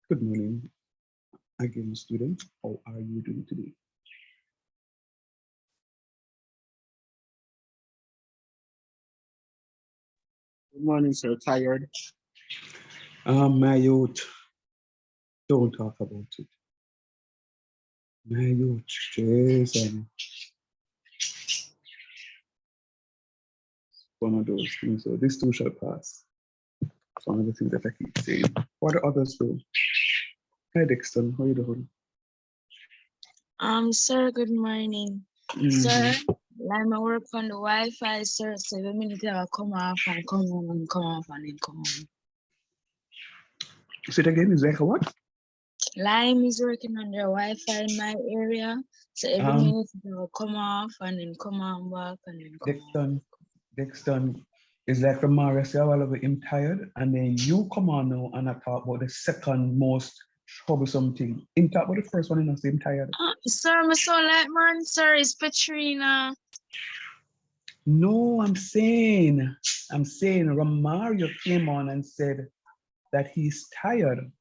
Good morning again, students. How are you doing today? Good morning, sir. Tired? My youth, don't talk about it. My youth, Jason, one of those things. So this too shall pass. It's one of the things that I keep saying. What are others do? Hi, Dexter. How are you doing? Sir, good morning. Sir, I'm work on the Wi-Fi, sir. 7 minutes I come off and come on and come off and then come on. Say it again. Is like a what? Lime is working on their Wi-Fi in my area. So every minute they will come off and then come on back and then come on. Dexter is like Ramara say, all of him tired, and then you come on now and I talk about the second most troublesome thing. Him talk about the first one and I say him tired. Sir, I'm so like man, sir, it's Petrina. No, I'm saying Romario came on and said that he's tired.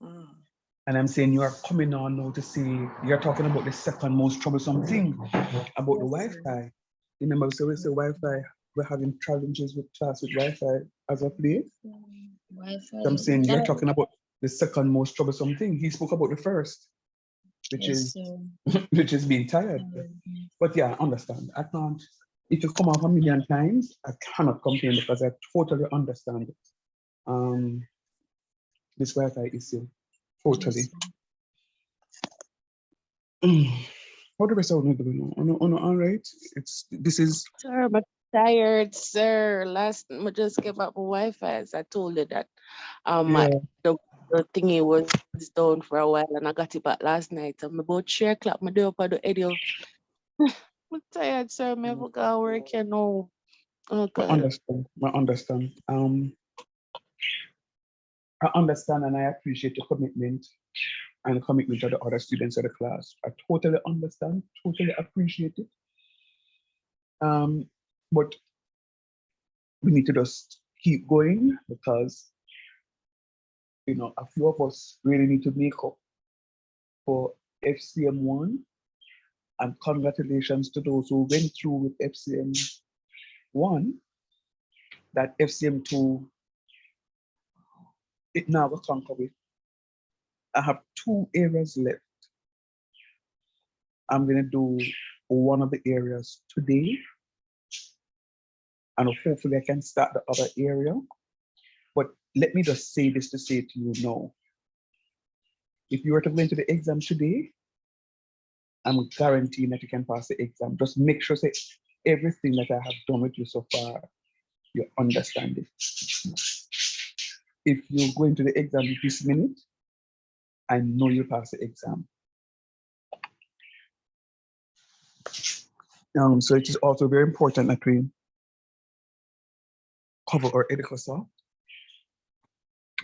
And I'm saying you are coming on now to say you're talking about the second most troublesome thing about the Wi-Fi. Remember, so we say Wi-Fi, we're having challenges with class with Wi-Fi as of late. Wi-Fi. So I'm saying you're talking about the second most troublesome thing. He spoke about the first, which is which is being tired. But yeah, I understand. I can't. If you come up a million times, I cannot complain because I totally understand this Wi-Fi issue. Totally. How the rest of you doing? All right. This is. Sir, I'm tired, sir. I just gave up my Wi-Fi. As I told you that the thingy was down for a while, and I got it back last night. I'm about 3 o'clock. My day up at the edge. I'm tired, sir. I'm never gonna work, you know. Oh God. I understand. I understand and I appreciate your commitment and the commitment of the other students of the class. I totally understand, totally appreciate it. But we need to just keep going because, you know, a few of us really need to make up for FCM 1. And congratulations to those who went through with FCM 1, that FCM 2, it now will conquer with. I have 2 areas left. I'm going to do one of the areas today, and hopefully I can start the other area. But let me just say this to say to you now. If you were to go into the exam today, I'm guaranteeing that you can pass the exam. Just make sure that everything that I have done with you so far, you understand it. If you go into the exam this minute, I know you pass the exam. So it is also very important that we cover our education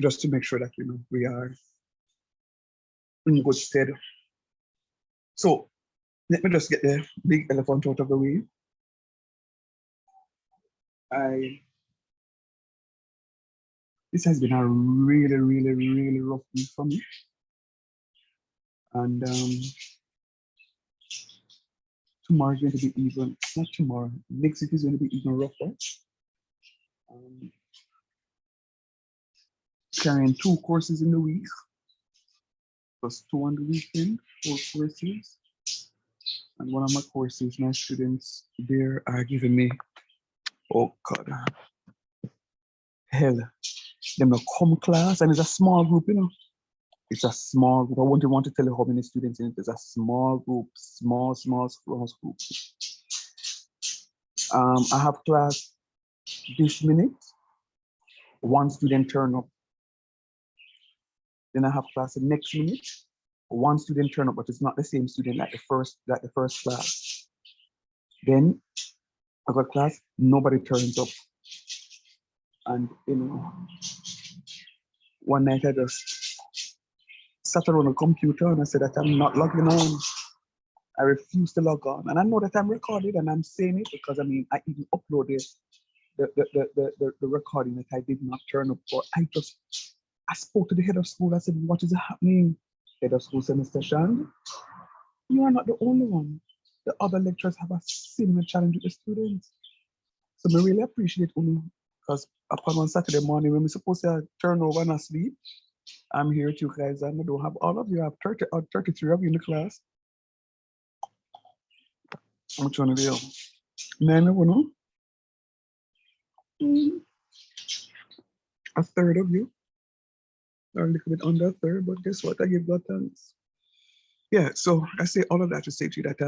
just to make sure that we are in good stead. So let me just get the big elephant out of the way. This has been a really, really, really rough week for me. And tomorrow is going to be even, not tomorrow, next week is going to be even rougher. Carrying 2 courses in the week, plus 2 on the weekend, 4 courses. And one of my courses, my students there are giving me, oh God, hell, them not come class, and it's a small group, It's a small group. I won't want to tell you how many students in it. It's a small group, small group. I have class this minute. 1 student turn up. Then I have class the next minute. 1 student turn up, but it's not the same student like the first class. Then I got class, nobody turns up. And one night I just sat around the computer and I said that I'm not logging on. I refuse to log on. And I know that I'm recorded and I'm saying it because I even uploaded the recording that I did not turn up for. I spoke to the head of school. I said, what is happening? Head of school said, Mr. Shand, you are not the only one. The other lecturers have a similar challenge with the students. So I really appreciate Unu because upon one Saturday morning when we're supposed to turn over and sleep, I'm here with you guys and I don't have all of you. I have 30 or 33 of you in the class. Which one of you? Nine of you? A third of you. Or a little bit under a third, but guess what? I give God thanks. Yeah, so I say all of that to say to you that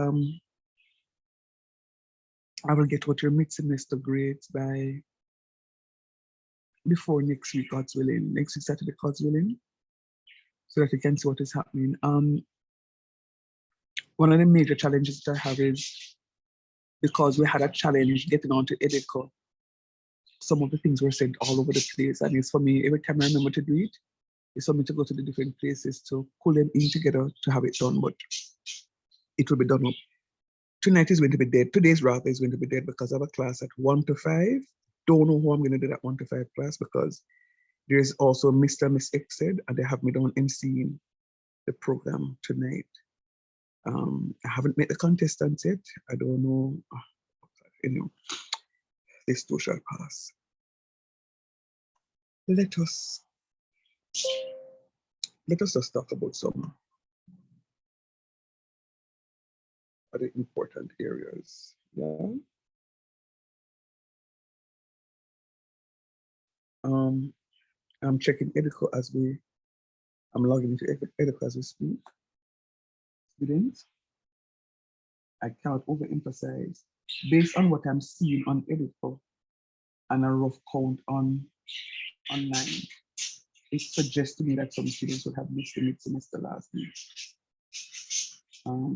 I will get what your mid-semester grades by before next week, God's willing, next week Saturday, God's willing, so that you can see what is happening. One of the major challenges that I have is because we had a challenge getting onto EDICO, some of the things were said all over the place. And it's for me, every time I remember to do it, it's for me to go to the different places to pull them in together to have it done, but it will be done up. Tonight is going to be dead. Today's rather is going to be dead because I have a class at 1 to 5. Don't know who I'm going to do that 1 to 5 class because there's also Mr. and Miss Exed, and they have me down emceeing the program tonight. I haven't met the contestants yet. I don't know. Anyway, this too shall pass. Let us just talk about some other important areas. Yeah. I'm checking EDICO as I'm logging into EDICO as we speak. Students, I cannot overemphasize, based on what I'm seeing on EDICO and a rough count online, it suggests to me that some students would have missed the mid-semester last week. I don't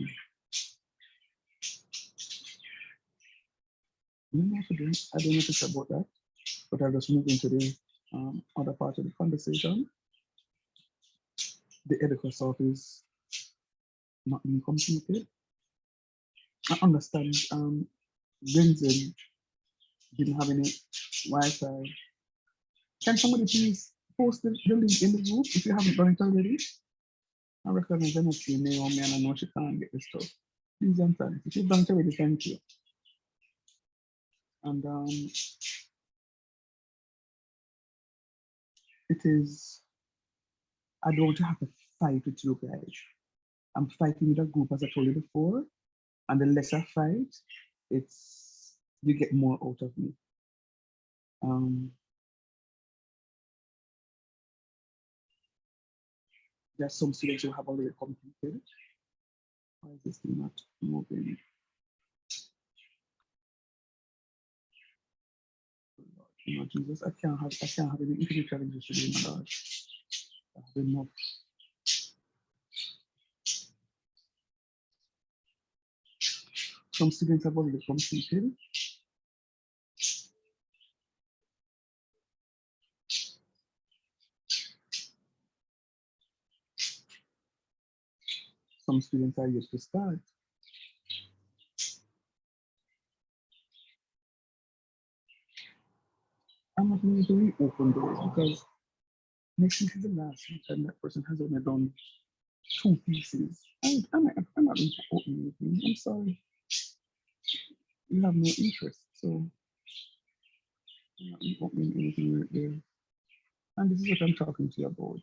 know if it's about that, but I'll just move into the other part of the conversation. The EDICO stuff is not being completed. I understand Vincent didn't have any Wi-Fi. Can somebody please post the link in the group if you haven't done it already? I recognize I'm not seeing Naomi and I know she can't get the stuff. Please and thanks. If you've done it already, thank you. And it is, I don't have to fight with you guys. I'm fighting with a group, as I told you before, and the less I fight, you get more out of me. There are some students who have already completed. Why is this thing not moving? Lord Jesus, I can't have any internet challenges today, my Lord. I have enough. Some students have already completed. Some students are yet to start. I'm not going to reopen doors because next week is the last week and that person has only done 2 pieces. I'm not going to open anything. I'm sorry. You have no interest, so I'm not really opening anything right there. And this is what I'm talking to you about.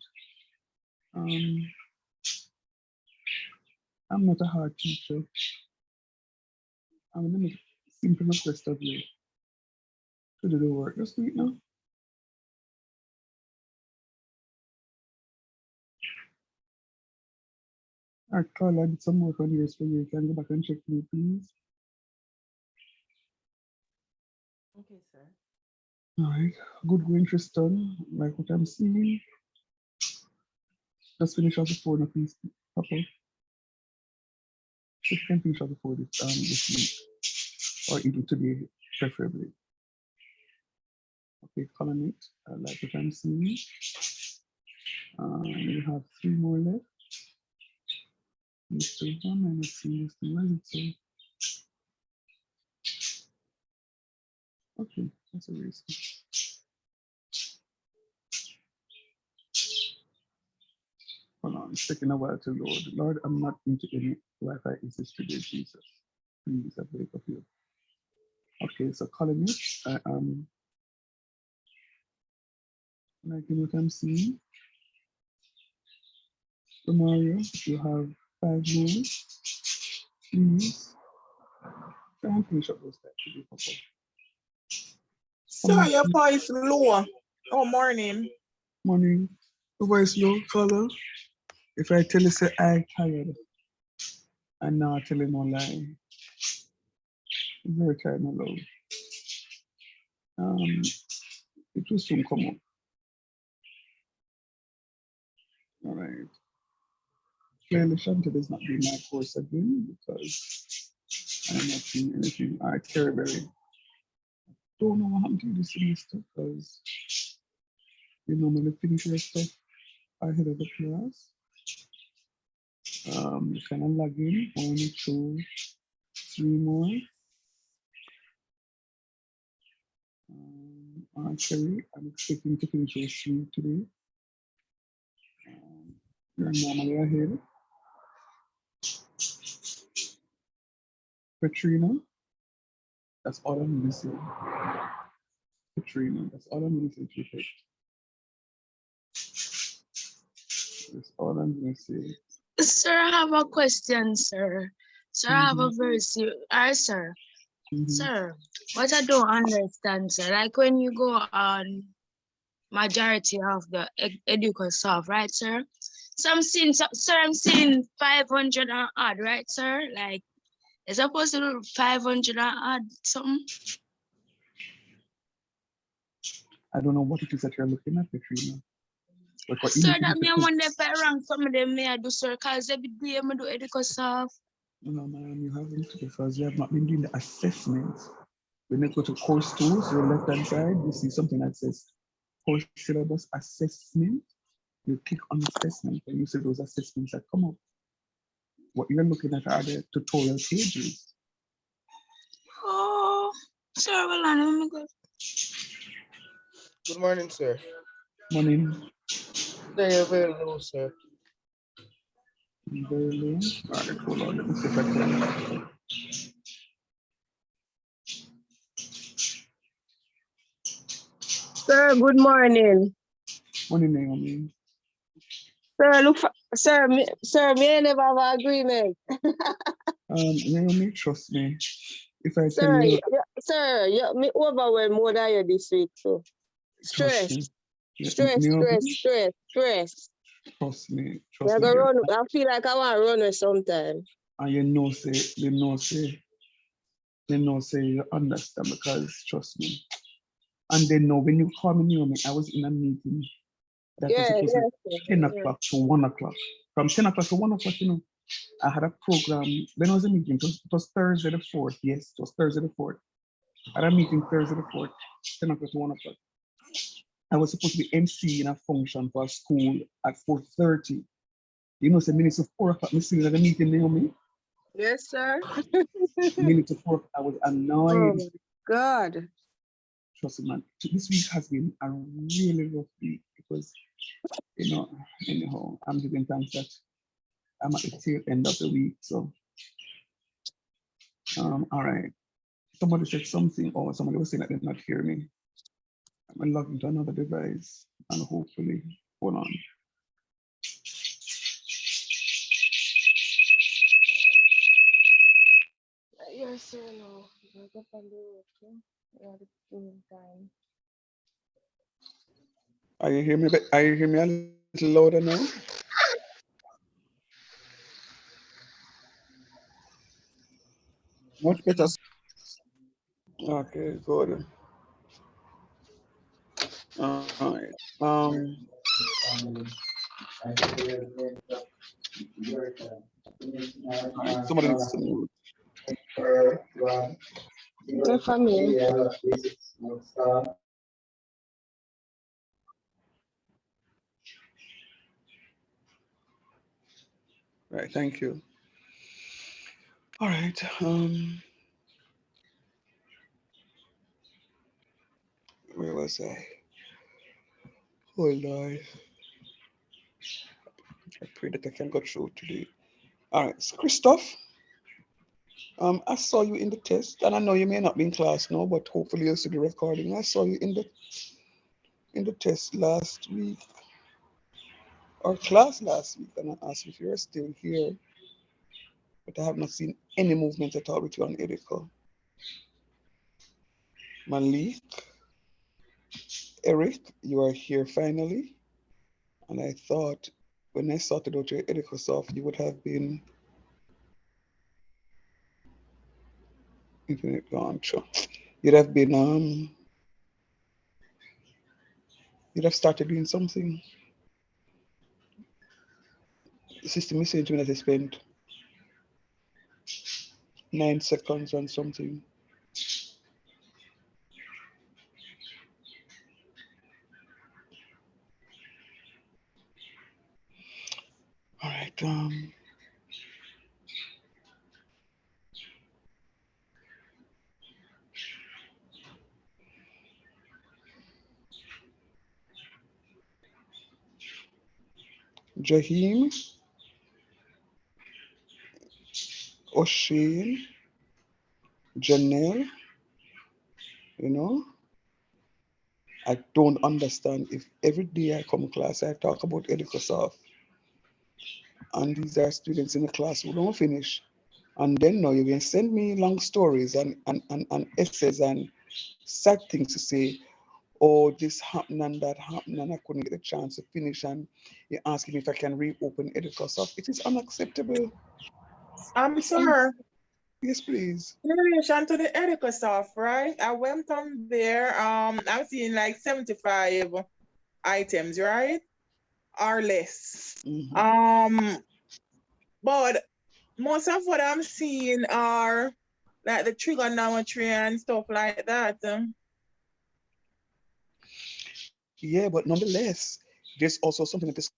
I'm not a hard teacher. I'm going to make a simple request of you to do the work. Just do it now. All right, Carla, I did some work on yours for you. You can go back and check me, please. Okay, sir. All right, good going, Tristan. Like what I'm seeing. Just finish off the phone, please, Papa. If you can finish off the phone this week, or even today, preferably. Okay, column it. I like what I'm seeing. We have 3 more left. Mr. 1, I'm not seeing this thing. Where is it? Okay, that's a race. Hold on, it's taking a while to load. Lord, I'm not into any Wi-Fi issues today, Jesus. Please, I beg of you. Okay, so columnists, liking what I'm seeing. So Mario, you have 5 more. Please, try and finish up those steps to be couple. Sir, your voice low. Oh, morning. Morning. The voice low, color. If I tell you, say I tired, I'm not telling no lie. I'm very tired, no love. It will soon come up. All right. Clearly, Chantel is not doing my course again because I'm not seeing anything. All right, Terry Berry. Don't know what happened to you this semester because you normally finish your stuff ahead of the class. You can log in 1, 2, 3 more. Actually, I'm expecting to finish your 3 today. You're normally ahead. Katrina, that's all I'm missing. Katrina, that's all I'm missing. That's all I'm gonna say. Sir, I have a question, sir. Sir, I have a very serious, sir. Sir, what I don't understand, sir, like when you go on majority of the EducaSoft, right, sir? So I'm seeing, sir, I'm seeing 500 and odd, right, sir? Like, it's supposed to do 500 and odd something? I don't know what it is that you're looking at, Katrina. Sir, that me I wonder if I rank some of them may I do, sir, because every day I do EducaSoft. No, ma'am, you haven't because you have not been doing the assessments. When you go to course tools, your left-hand side, you see something that says course syllabus assessment. You click on assessment and you see those assessments that come up. What you're looking at are the tutorial pages. Oh, sir, well, let me go. Good morning, sir. Morning. They're very low, sir. Very low. All right, hold on, let me see if I can. Sir, good morning. Morning, Naomi. Sir, look, sir, me never have an agreement. Naomi, trust me. If I Sir, tell you, sir, me overwhelmed more than you this week, so. trust Stress, me. stress. Trust me. I feel like I want to run with sometime. And you know, say you understand because trust me. And then know when you call me, Naomi, I was in a meeting that was supposed to be 10 o'clock to 1 o'clock. From 10 o'clock to 1 o'clock, I had a program. Then I was a meeting. It was Thursday the 4th. Yes, it was Thursday the 4th. I had a meeting Thursday the 4th, 10 o'clock to 1 o'clock. I was supposed to be MC in a function for a school at 4:30. Say minutes of 4 o'clock, I'm still at the meeting, Naomi. Yes, sir. Minutes of 4 o'clock, I was annoyed. Oh, God. Trust me, man. This week has been a really rough week because, anyhow, I'm giving thanks that I'm at the tail end of the week. So, all right. Somebody said something, or somebody was saying that they did not hear me. I'm going to log into another device and hopefully, hold on. Yes, sir, no. Go on the road, okay? Yeah, the same time. Are you hearing me? Are you hearing me a little louder now? Much better. Okay, good. All right. Somebody needs to move. Good for me. Right, thank you. All right. Where was I? Hold on. I pray that I can go through today. All right, so Christoph, I saw you in the test, and I know you may not be in class now, but hopefully you'll see the recording. I saw you in the test last week or class last week, and I asked if you were still here, but I have not seen any movement at all with you on Edico. Malik, Eric, you are here finally, and I thought when I sorted out your Edico soft, you would have been internet gone. Sure. You'd have been you'd have started doing something. The system is saying to me that I spent 9 seconds on something. All right. Jahim, O'Shane, Janelle, you know, I don't understand if every day I come to class, I talk about Educosoft, and these are students in the class who don't finish. And then now you can send me long stories and essays and sad things to say, oh, this happened and that happened, and I couldn't get a chance to finish. And you're asking me if I can reopen Educosoft. It is unacceptable. Sir, Yes, please. in relation to the Edicosoft, right? I went on there. I'm seeing like 75 items, right? Or less. Mm-hmm. But most of what I'm seeing are like the trigonometry and stuff like that. Yeah, but nonetheless, there's also something that is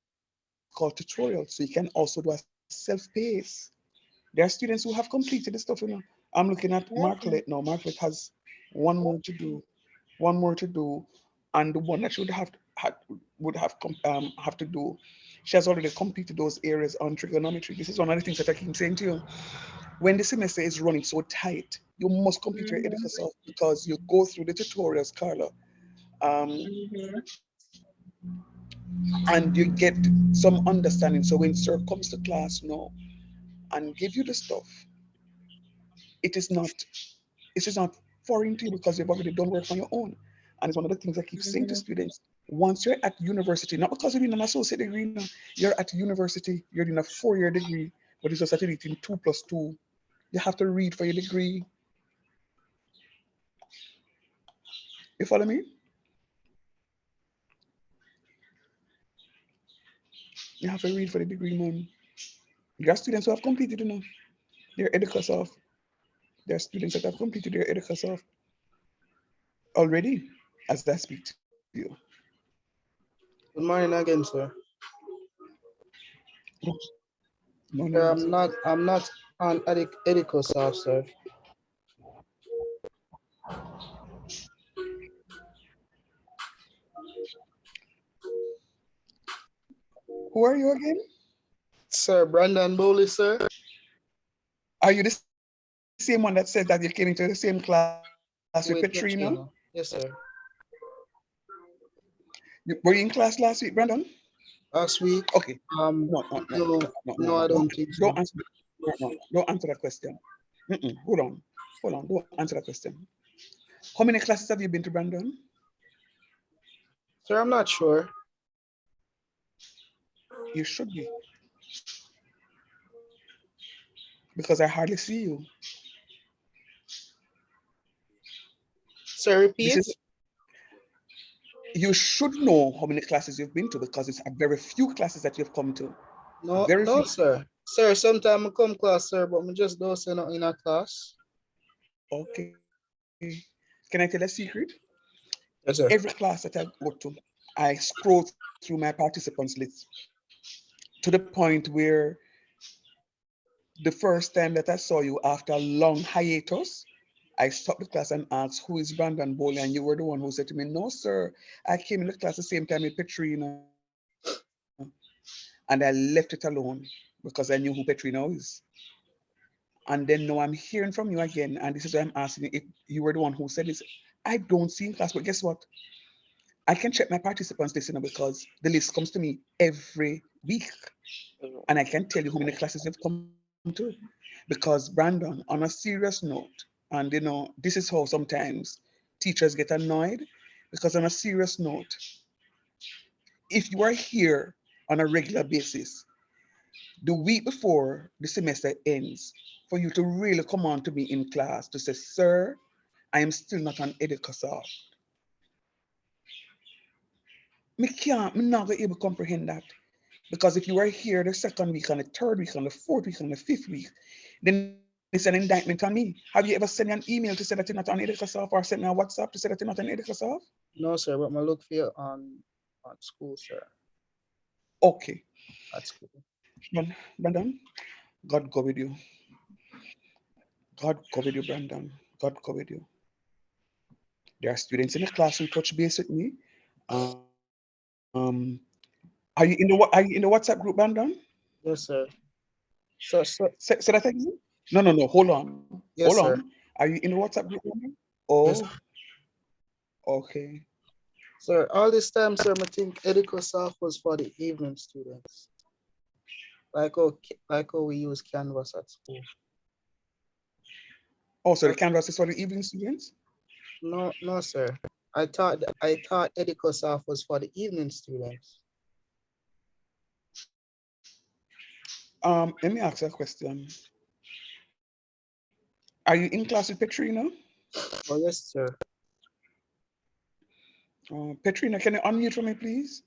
called tutorial. So you can also do a self-pace. There are students who have completed the stuff, I'm looking at Marklet now. Marklet has one more to do, one more to do, and the one that should have to do. She has already completed those areas on trigonometry. This is one of the things that I keep saying to you. When the semester is running so tight, you must complete your Edifice because you go through the tutorials, Carla. Um, and you get some understanding. So when sir comes to class now and give you the stuff, it is not it is not foreign to you because you've already done work on your own. And it's one of the things I keep saying to students. Once you're at university, not because you're doing an associate degree now, you're at university, you're doing a 4-year degree, but it's just that you're in 2+2. You have to read for your degree. You follow me? You have to read for the degree, man. There are students who have completed, their edicas off. There are students that have completed their edicas off already as I speak to you. Good morning again, sir. Morning, Sir, Joseph. I'm not on Edicosoft, sir. Who are you again? Sir, Brandon Bowley, sir. Are you the same one that said that you came into the same class with Petrina? With Petrina. Yes, sir. Were you in class last week, Brandon? Last week. Okay. No, I don't think so. Don't answer. Don't answer that question. Hold on. Don't answer that question. How many classes have you been to, Brandon? Sir, I'm not sure. You should be. Because I hardly see you. Sir, repeat. You should know how many classes you've been to because it's a very few classes that you've come to. No, Very few. sir. Sir, sometimes I come class, sir, but I just don't say nothing in a class. Okay. Can I tell a secret? Yes, sir. Every class that I go to, I scroll through my participants list to the point where the first time that I saw you after a long hiatus, I stopped the class and asked, who is Brandon Bowley? And you were the one who said to me, no, sir, I came in the class the same time with Petrina. And I said, and I left it alone because I knew who Petrina is. And then now I'm hearing from you again, and this is why I'm asking you if you were the one who said this. I don't see in class, but guess what? I can check my participants list, because the list comes to me every week, and I can tell you how many classes they've come to. Because Brandon, on a serious note, and this is how sometimes teachers get annoyed, because on a serious note, if you are here on a regular basis, the week before the semester ends, for you to really come on to me in class to say, sir, I am still not on Edicasol. Me not gonna able to comprehend that. Because if you were here the second week, on the third week, on the fourth week, on the fifth week, then it's an indictment on me. Have you ever sent me an email to say that you're not on Edicasol, or sent me a WhatsApp to say that you're not on Edicasol? No, sir, but I look for you on school, sir. Okay. At school. Brandon, God go with you. God go with you, Brandon. God go with you. There are students in the class who touch base with me. Are you in the WhatsApp group, Brandon? Yes, sir. So, Say that again? No. Hold on. Hold yes, sir. on. Are you in the WhatsApp group, Brandon? Yes, Oh, okay. sir. All this time, sir, I think Edicasol was for the evening students. Like how we use Canvas at school. Oh, so the Canvas is for the evening students? No, sir. I thought Edicasol was for the evening students. Let me ask you a question. Are you in class with Petrina? Oh, yes, sir. Petrina, can you unmute for me, please?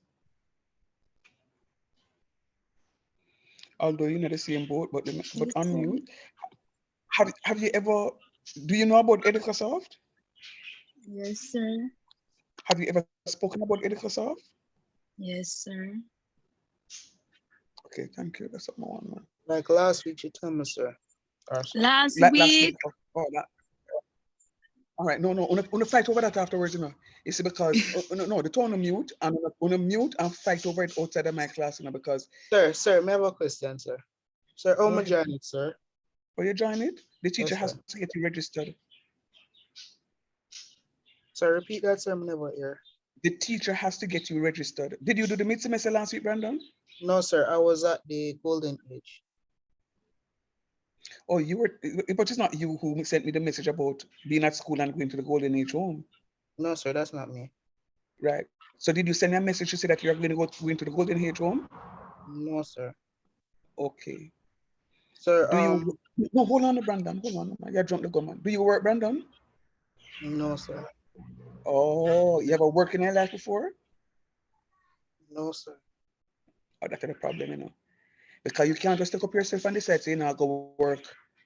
Although you're not the same boat, but Yes, unmute. sir. Have you ever, do you know about Edicasoft? Yes, sir. Have you ever spoken about Edicasoft? Yes, sir. Okay, thank you. That's something I want to know. Like last week, you told me, sir. Or so. Last Last week. week. Oh, all right, no, on fight over that afterwards, You see, because no, the two on the mute, I'm on a mute and fight over it outside of my class, because Sir, may I have a question, sir? Sir, how go much ahead. join it, sir? Oh, you join it? The teacher Yes, has sir. to get you registered. Sir, repeat that, sir. I never hear. The teacher has to get you registered. Did you do the mid semester last week, Brandon? No, sir. I was at the golden age. Oh, you were, but it's not you who sent me the message about being at school and going to the Golden Age home, No, sir, that's not me. right? So did you send me a message to say that you're going to go into the Golden Age home? No, sir. Okay. Sir, Do you? No, hold on, Brandon. Hold on, you're drunk the gun, man. Do you work, Brandon? no, sir. Oh, you ever worked in your life before? No, sir. Oh, that's the problem. Because you can't just take up yourself and decide, say, go work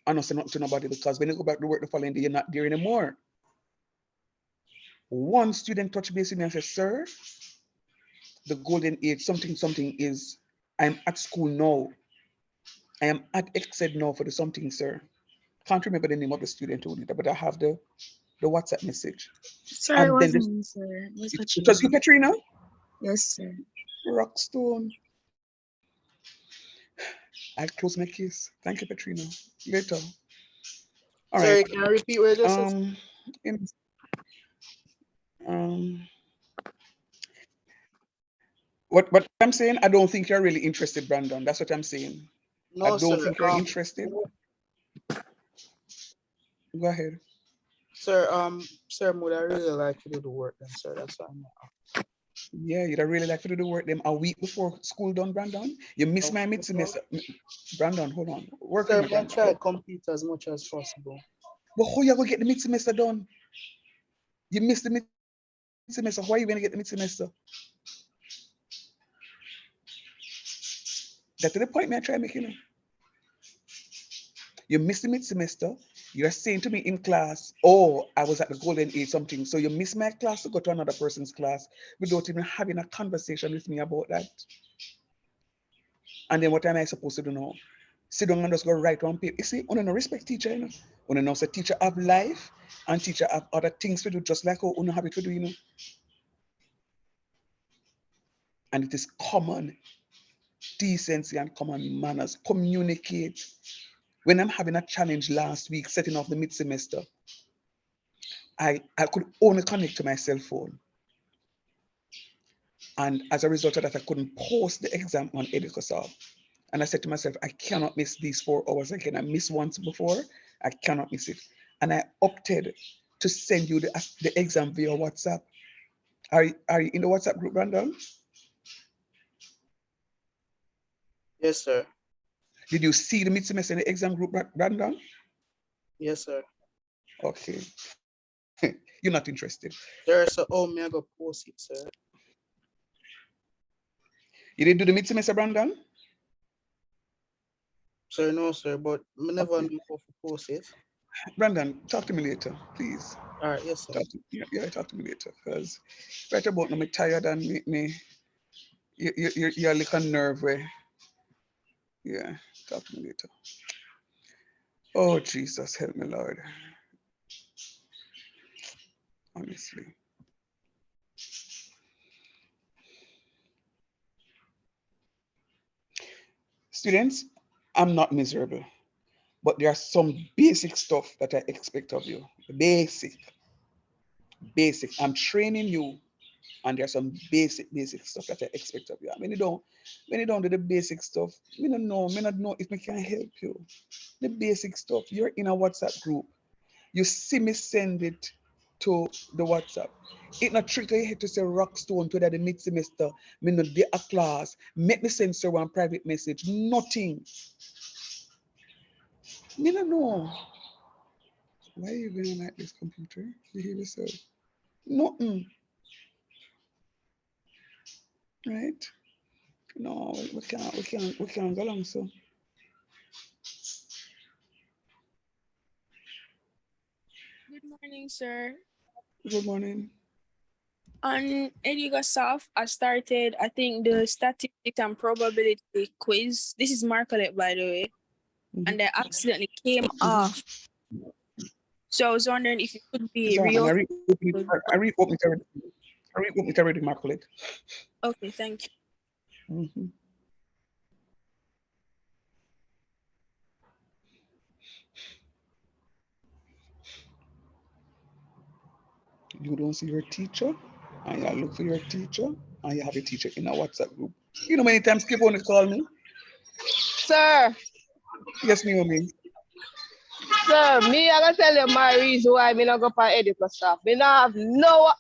and not say nothing to nobody, because when you go back to work the following day, you're not there anymore. One student touched base with me and said, sir, the golden age, something is, I'm at school now. I am at XZ now for the something, sir. Can't remember the name of the student who did that, but I have the WhatsApp message. Sir, it And then wasn't me, sir. It was it was you, Katrina. Petrina? Yes, sir. Rockstone. I close my case. Thank you, Petrina. Later. All right. Sorry, can I repeat what you just said? In- um, what I'm saying, I don't think you're really interested, Brandon. That's what I'm saying. I No, don't sir. think you're interested. Go ahead. Sir, would I really like to do the work then, sir? That's why I'm Yeah, you'd really like to do the work them a week before school done, Brandon. You miss my mid semester. Brandon, hold on. Work with Sir, me, may I Brandon. try to complete as much as possible? But how you gonna get the mid semester done? You missed the mid semester. How are you gonna get the mid semester? That's the point me I try making. You missed the mid semester. You're saying to me in class, oh, I was at the golden age something. So you miss my class to go to another person's class without even having a conversation with me about that. And then what am I supposed to do now? Sit down and just go write on paper. You see, on no respect teacher, On know say teacher have life and teacher have other things to do, just like how have it to do, And it is common decency and common manners. Communicate. When I'm having a challenge last week, setting off the mid-semester, I could only connect to my cell phone. And as a result of that, I couldn't post the exam on Educasoft. And I said to myself, I cannot miss these 4 hours again. I missed once before, I cannot miss it. And I opted to send you the exam via WhatsApp. Are you in the WhatsApp group, Brandon? Yes, sir. Did you see the mid-semester in the exam group, Brandon? Yes, sir. Okay. You're not interested. Sir, so me I go post it, sir. You didn't do the mid-semester, Brandon? Sir, no, sir, but I never Okay. know how to post it. Brandon, talk to me later, please. All right, yes, sir. Talk to me later, because right about now, I'm tired and you're like a nerve where, yeah, talk to me later. Oh, Jesus, help me, Lord. Honestly. Students, I'm not miserable, but there are some basic stuff that I expect of you. Basic. I'm training you, and there's some basic stuff that I expect of you. And when you don't do the basic stuff, me not know if I can help you. The basic stuff. You're in a WhatsApp group. You see me send it to the WhatsApp. It not trick your head to say rock stone to that the mid semester, me not be a class, make me send so one private message. Nothing. Me no know. Why are you going like this, computer? Behave yourself. Nothing. Right? No, we can't go along so. Good morning, sir. Good morning. On Educasoft, I started, I think, the statistics and probability quiz. This is Marcolette, by the way. And I accidentally came off. So I was wondering if it could be And I reopened it already, Marcolette. Okay, thank you. Mm-hmm. You don't see your teacher, and you look for your teacher, and you have a teacher in a WhatsApp group. You know many times Skip only call me? Sir, Yes, Naomi. sir, me I gonna tell you my reason why me not go for Educasoft. Me not have no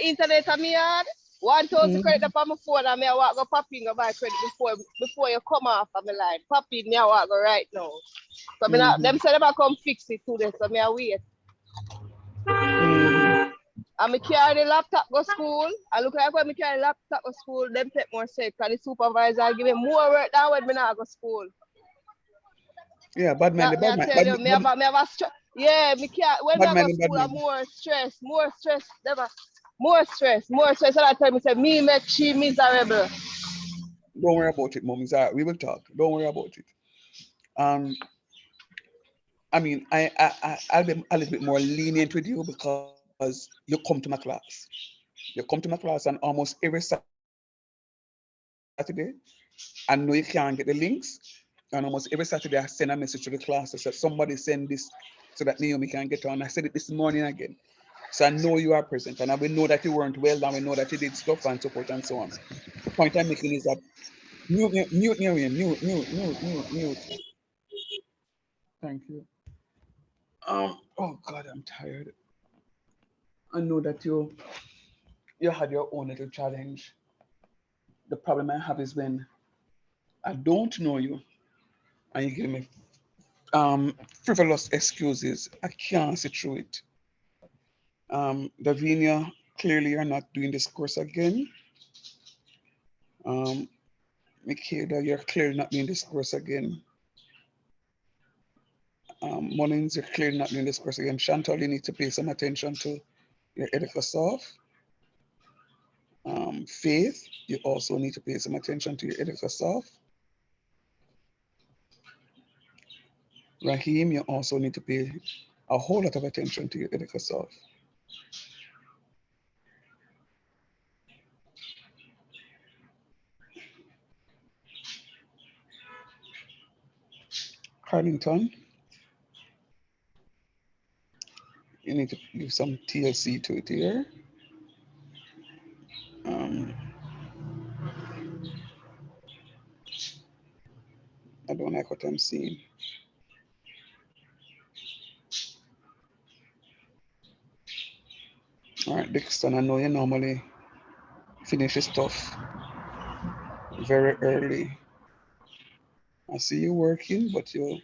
internet on me yard. 1,000 credit up on my phone and me I walk go pop in go buy credit before you come off of my line. Pop in, me I walk go right now. So me not, them say they might come fix it today, so me I wait. And me carry the laptop go school. And look like when me carry the laptop go school, them take more set because the supervisor give me more work than when me not go school. Yeah, bad man. Me I tell you, me have a stress. Yeah, me can't, when me I go school, I'm more stress. More stress. And I tell me, say, me make she miserable. Don't worry about it, Mom. We will talk. Don't worry about it. I mean, I'll be a little bit more lenient with you because you come to my class. You come to my class and almost every Saturday, I know you can't get the links. And almost every Saturday, I send a message to the class. I said, somebody send this so that Naomi can get on. I said it this morning again. So I know you are present. And I will know that you weren't well, and we know that you did stuff and so forth and so on. The point I'm making is that mute, mute. Thank you. Oh God, I'm tired. I know that you had your own little challenge. The problem I have is when I don't know you and you give me frivolous excuses. I can't sit through it. Davinia, clearly you're not doing this course again. Mikeda, you're clearly not doing this course again. Mullins, you're clearly not doing this course again. Chantal, you need to pay some attention to your Edicasoft. Faith, you also need to pay some attention to your Edicasoft. Raheem, you also need to pay a whole lot of attention to your Edicasoft. Carlington, you need to give some TLC to it here. I don't like what I'm seeing. All right, Dixon, I know you normally finish your stuff very early. I see you working, but you're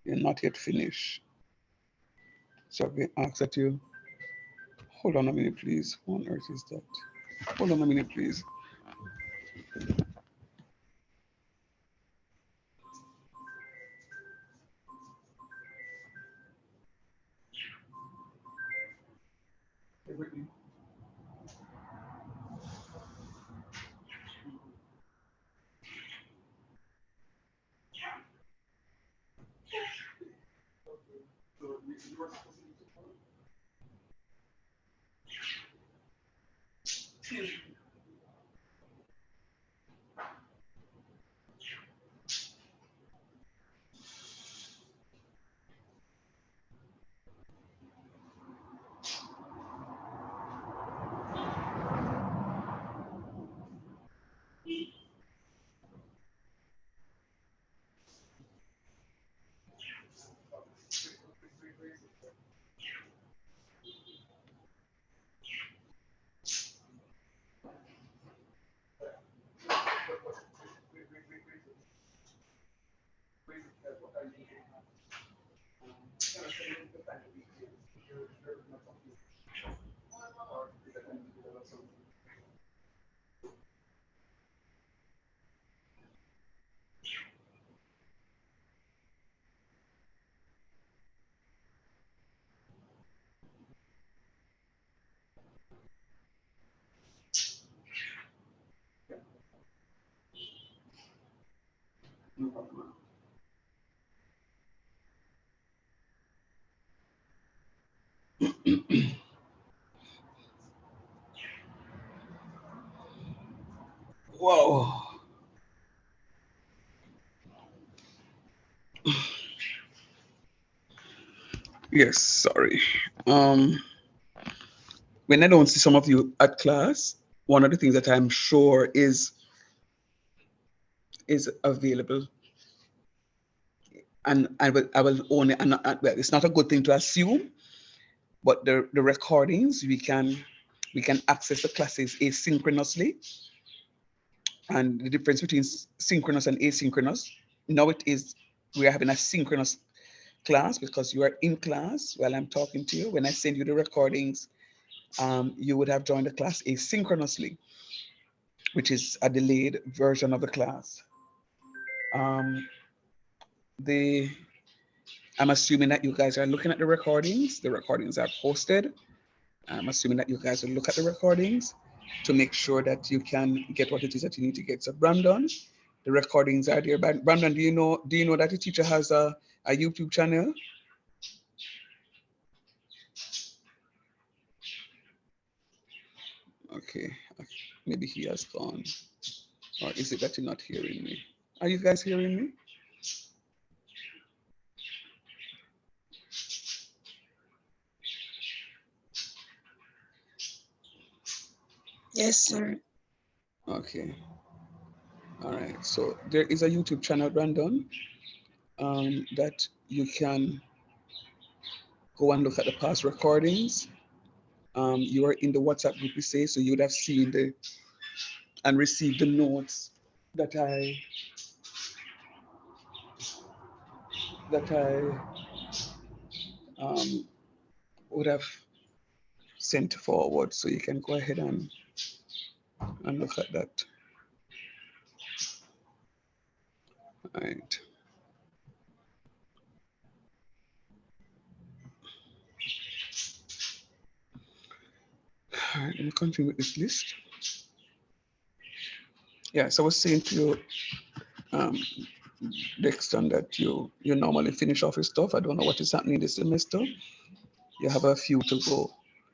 not yet finished. So I'm going to ask that you, hold on a minute, please. What on earth is that? Hold on a minute, please. Whoa. Yes, sorry. When I don't see some of you at class, one of the things that I'm sure is available, and I will only, and well, it's not a good thing to assume, but the recordings we can access the classes asynchronously. And the difference between synchronous and asynchronous, now it is, we are having a synchronous class because you are in class while I'm talking to you. When I send you the recordings, you would have joined the class asynchronously, which is a delayed version of the class. I'm assuming that you guys are looking at the recordings. The recordings are posted. I'm assuming that you guys will look at the recordings to make sure that you can get what it is that you need to get. So Brandon, the recordings are there. Brandon, do you know that the teacher has a YouTube channel? Okay, maybe he has gone. Or is it that you're not hearing me? Are you guys hearing me? Yes, sir. Okay. All right. So there is a YouTube channel, Brandon, that you can go and look at the past recordings. You are in the WhatsApp group, you say, so you would have seen and received the notes that I would have sent forward. So you can go ahead and look at that. All right. All right, let me continue with this list. Yeah, so I was saying to you, Dexter, that you normally finish off your stuff. I don't know what is happening this semester. You have a few to go.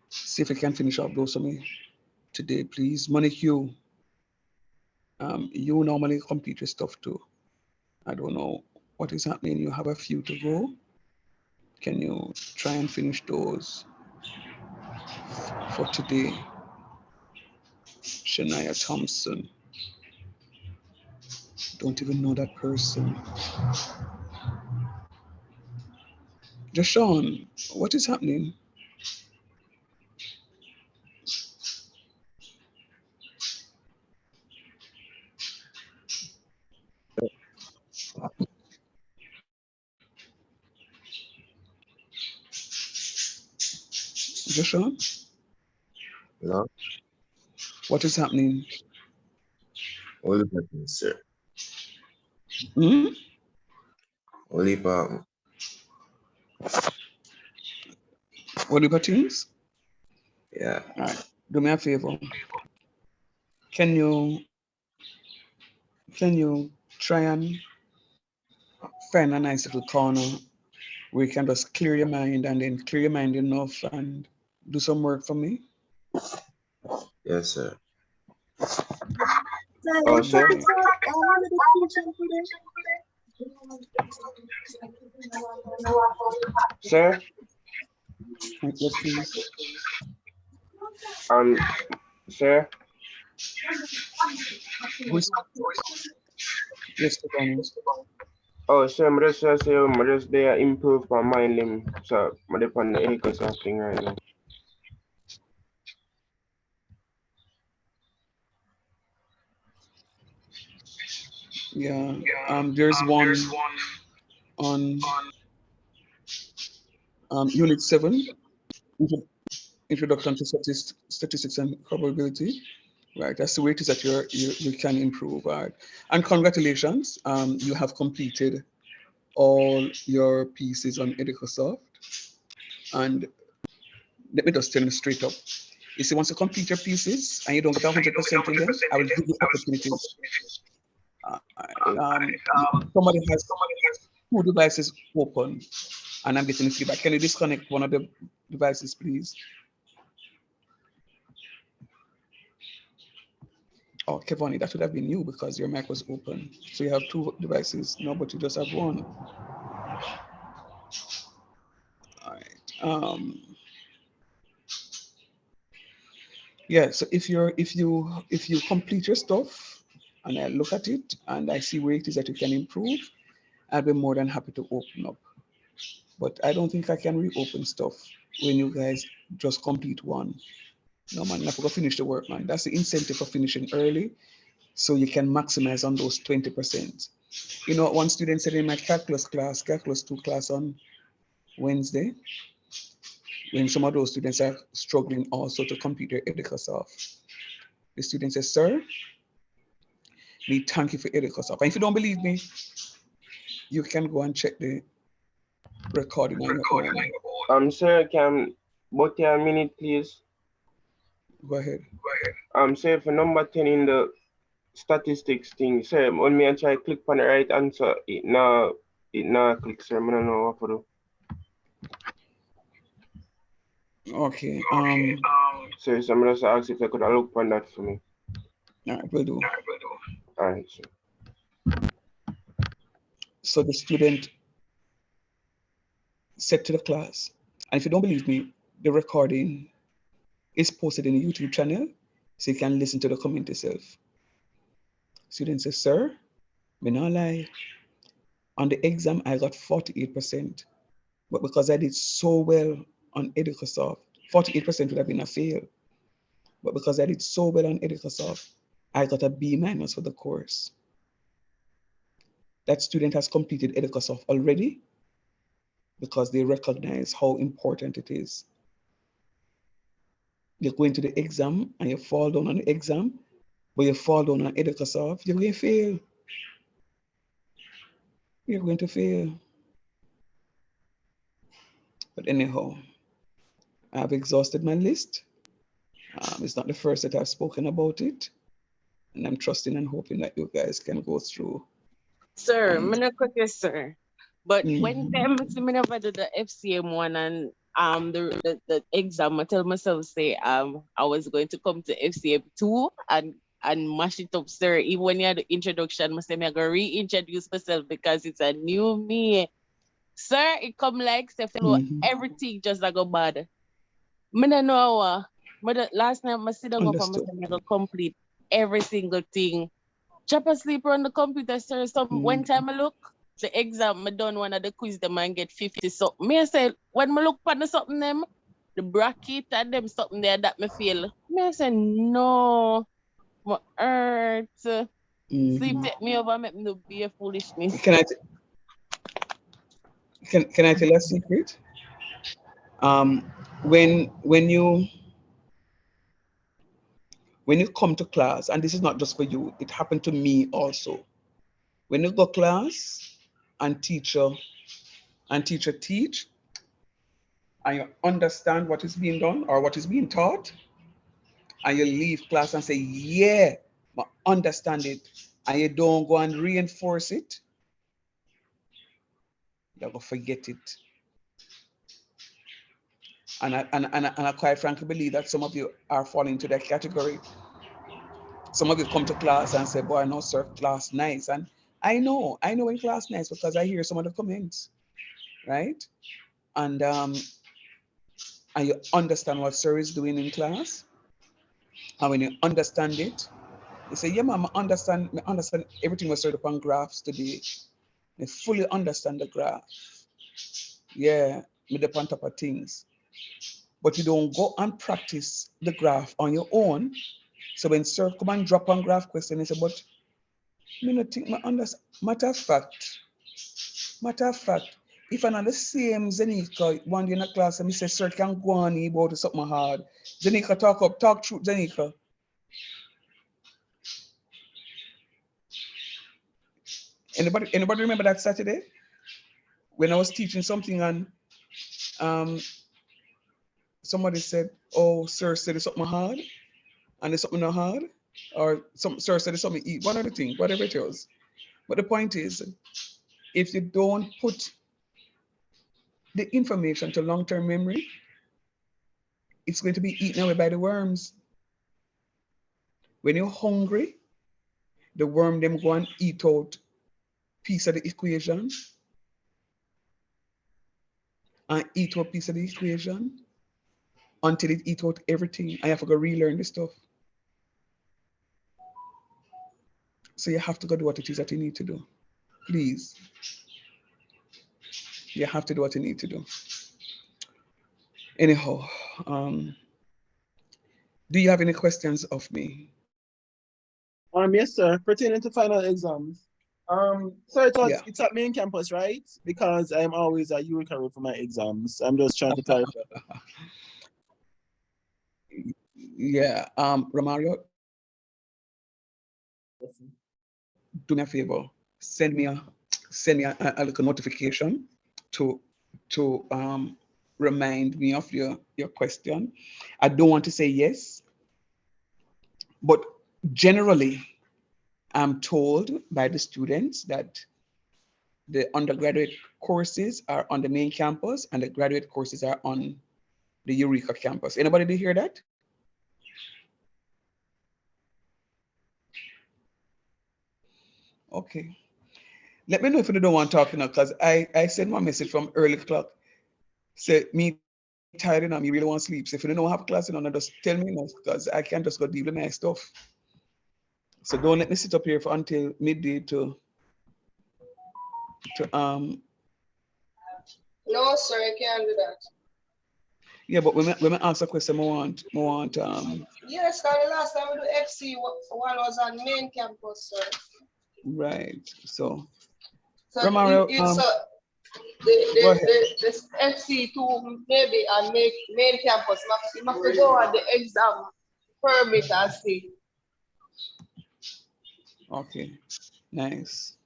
See if you can finish off those for me today, please. Monique, you normally complete your stuff too. I don't know What is happening? You have a few to go. Can you try and finish those for today? Shania Thompson. Don't even know that person. Jashawn, what is happening? Jashawn, Hello? what is happening? All the buttons, sir. Hmm? Only part. What are your things? Yeah. All right, do me a favor. Can you try and find a nice little corner where you can just clear your mind and then clear your mind enough and do some work for me? Yes, sir. Sir, Oh, what sir? time, sir? When did the teaching today? Sir? Yes, please. Sir? Who's yes, Stefano. Oh, sir, I just say, I just there improve my mind, so I depend on the Microsoft thing right now. Yeah. There's one on Unit 7, Introduction to Statistics and Probability. Right, that's the way it is that you can improve. Right, and congratulations, you have completed all your pieces on Edicosoft. And let me just tell you straight up. You see, once you complete your pieces and you don't get 100% in them, I will give you opportunities. Somebody has 2 devices open and I'm getting feedback. Can you disconnect one of the devices, please? Oh, Kevoni, that should have been you because your mic was open. So you have 2 devices. No, but you just have one. All right. Yeah. So if you complete your stuff and I look at it and I see where it is that you can improve, I'll be more than happy to open up. But I don't think I can reopen stuff when you guys just complete one. No man, I forgot to finish the work, man. That's the incentive for finishing early, so you can maximize on those 20%. You know, one student said in my calculus 2 class on Wednesday, when some of those students are struggling also to complete their Edicosoft. The student says, sir, we thank you for Edicosoft. And if you don't believe me, you can go and check the recording on your own. Sir, but a minute, please. Go ahead. Sir, for number 10 in the statistics thing, sir, when me I try click on the right answer, it now click, sir. I don't know what to do. Okay. Sir, so I'm just ask if I could look on that for me. All right, will do. All right, sir. So the student said to the class, and if you don't believe me, the recording is posted in the YouTube channel, so you can listen to the comment yourself. Student says, sir, me not lie. On the exam, I got 48%. But because I did so well on Edicosoft, 48% would have been a fail. But because I did so well on Edicosoft, I got a B- for the course. That student has completed Edicosoft already because they recognize how important it is. You go into the exam and you fall down on the exam, but you fall down on Edicosoft, you're going to fail. You're going to fail. But anyhow, I've exhausted my list. It's not the first that I've spoken about it. And I'm trusting and hoping that you guys can go through. Sir, I'm not quick, sir. But when Mhm. I never do the FCM one and the exam, I tell myself say I was going to come to FCM 2 and and mash it up, sir. Even when you had the introduction, I say me I go reintroduce myself because it's a new me. Sir, it come like say flow everything just like go bad. Me don't know last night I sit down up and I Understood. say I go complete every single thing. Drop asleep on the computer, sir. One time I look, the exam I done one of the quiz them and get 50 something. Me I say when I look on the something them, the bracket and them something there that me feel. Me I say no, my hurt. Sleep take me over, make me do be a foolishness. Can I tell you a secret? When you come to class, and this is not just for you, it happened to me also. When you go class and teacher teach, and you understand what is being done or what is being taught, and you leave class and say, yeah, I understand it, and you don't go and reinforce it, you're gonna forget it. And I quite frankly believe that some of you are falling into that category. Some of you come to class and say, boy, I know, sir, class nice. And I know in class nice because I hear some of the comments, right? And you understand what sir is doing in class. And when you understand it, you say, yeah, ma'am, I understand everything was sort upon graphs today. I fully understand the graph. Yeah, with the on top of things. But you don't go and practice the graph on your own. So when sir come and drop on graph question, you say, but me not think my understand. Matter of fact, if I'm not the same Zenika one day in a class and me say, sir, can go on about something hard. Zenika talk through Zenika. Anybody remember that Saturday? When I was teaching something and somebody said, oh, sir said it's something hard, and it's something not hard, or some sir said it's something eat, one other thing, whatever it was. But the point is, if you don't put the information to long-term memory, it's going to be eaten away by the worms. When you're hungry, the worm them go and eat out piece of the equation and eat out piece of the equation until it eat out everything. I have to go relearn this stuff. So you have to go do what it is that you need to do. Please. You have to do what you need to do. Anyhow, do you have any questions of me? Yes, sir. Pertaining to final exams. So it's at main campus, right? Because I'm always at Eureka Road for my exams. I'm just trying to clarify. Yeah, Romario, do me a favor. Send me a little notification to remind me of your question. I don't want to say yes, but generally, I'm told by the students that the undergraduate courses are on the main campus and the graduate courses are on the Eureka campus. Anybody did hear that? Okay. Let me know if you don't want to talk now, because I sent my message from early clock. Say me tired enough, me really want to sleep. So if you don't have class, just tell me now, because I can't just go deal with my stuff. So don't let me sit up here for until midday to No, sir, I can't do that. yeah, but when I ask a question, I want Yes, because the last time we do FC one was on main campus, sir. right. So Romario, it's the FC2 maybe on main campus. You have to go on the exam permit and see. okay. Nice.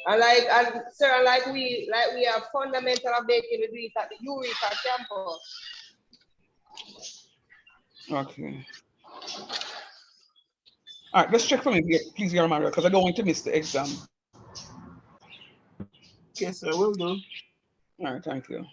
And sir, we are fundamental of making the do it at the Eureka campus. Okay. All right, let's check for me, please, Romario, because I don't want to miss the exam. Okay, sir, will do. All right, thank you.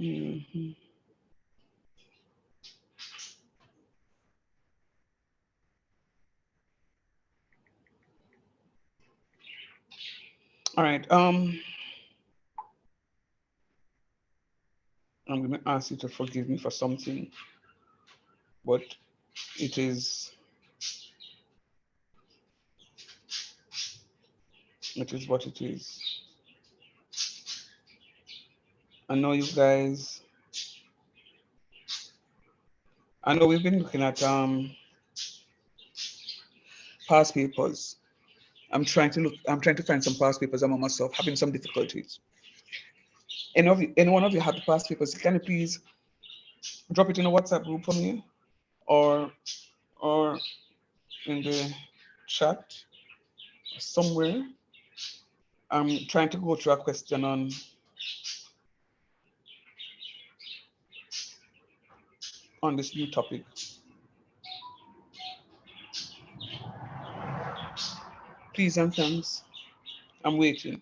Mhm. All right. I'm going to ask you to forgive me for something, but it is what it is. I know you guys. I know we've been looking at past papers. I'm trying to find some past papers. I'm myself having some difficulties. Any one of you have the past papers? Can you please drop it in a WhatsApp group for me, or in the chat somewhere? I'm trying to go through a question on this new topic. Please and thanks. I'm waiting.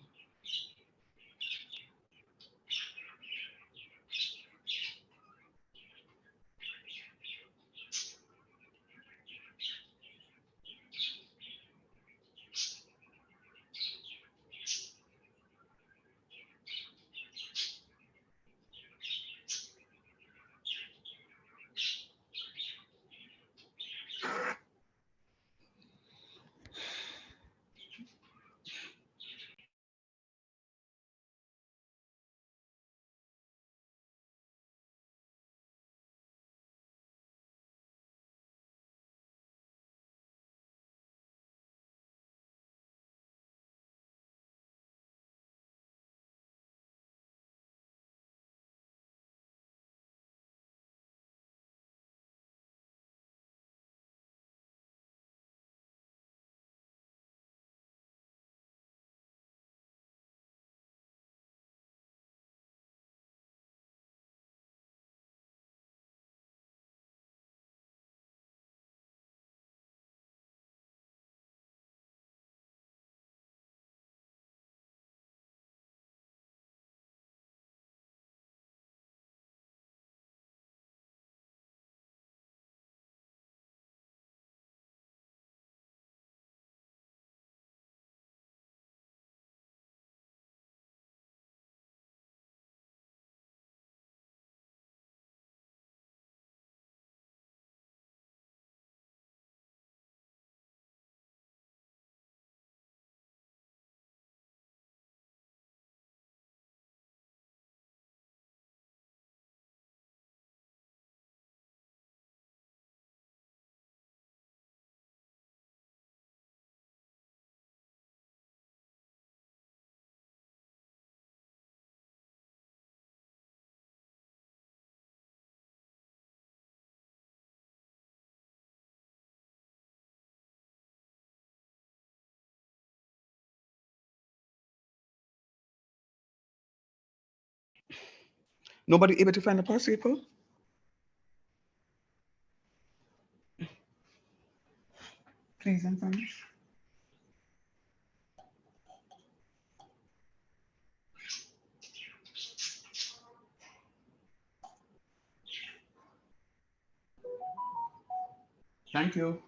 Nobody able to find the past paper? Please and thanks. Thank you.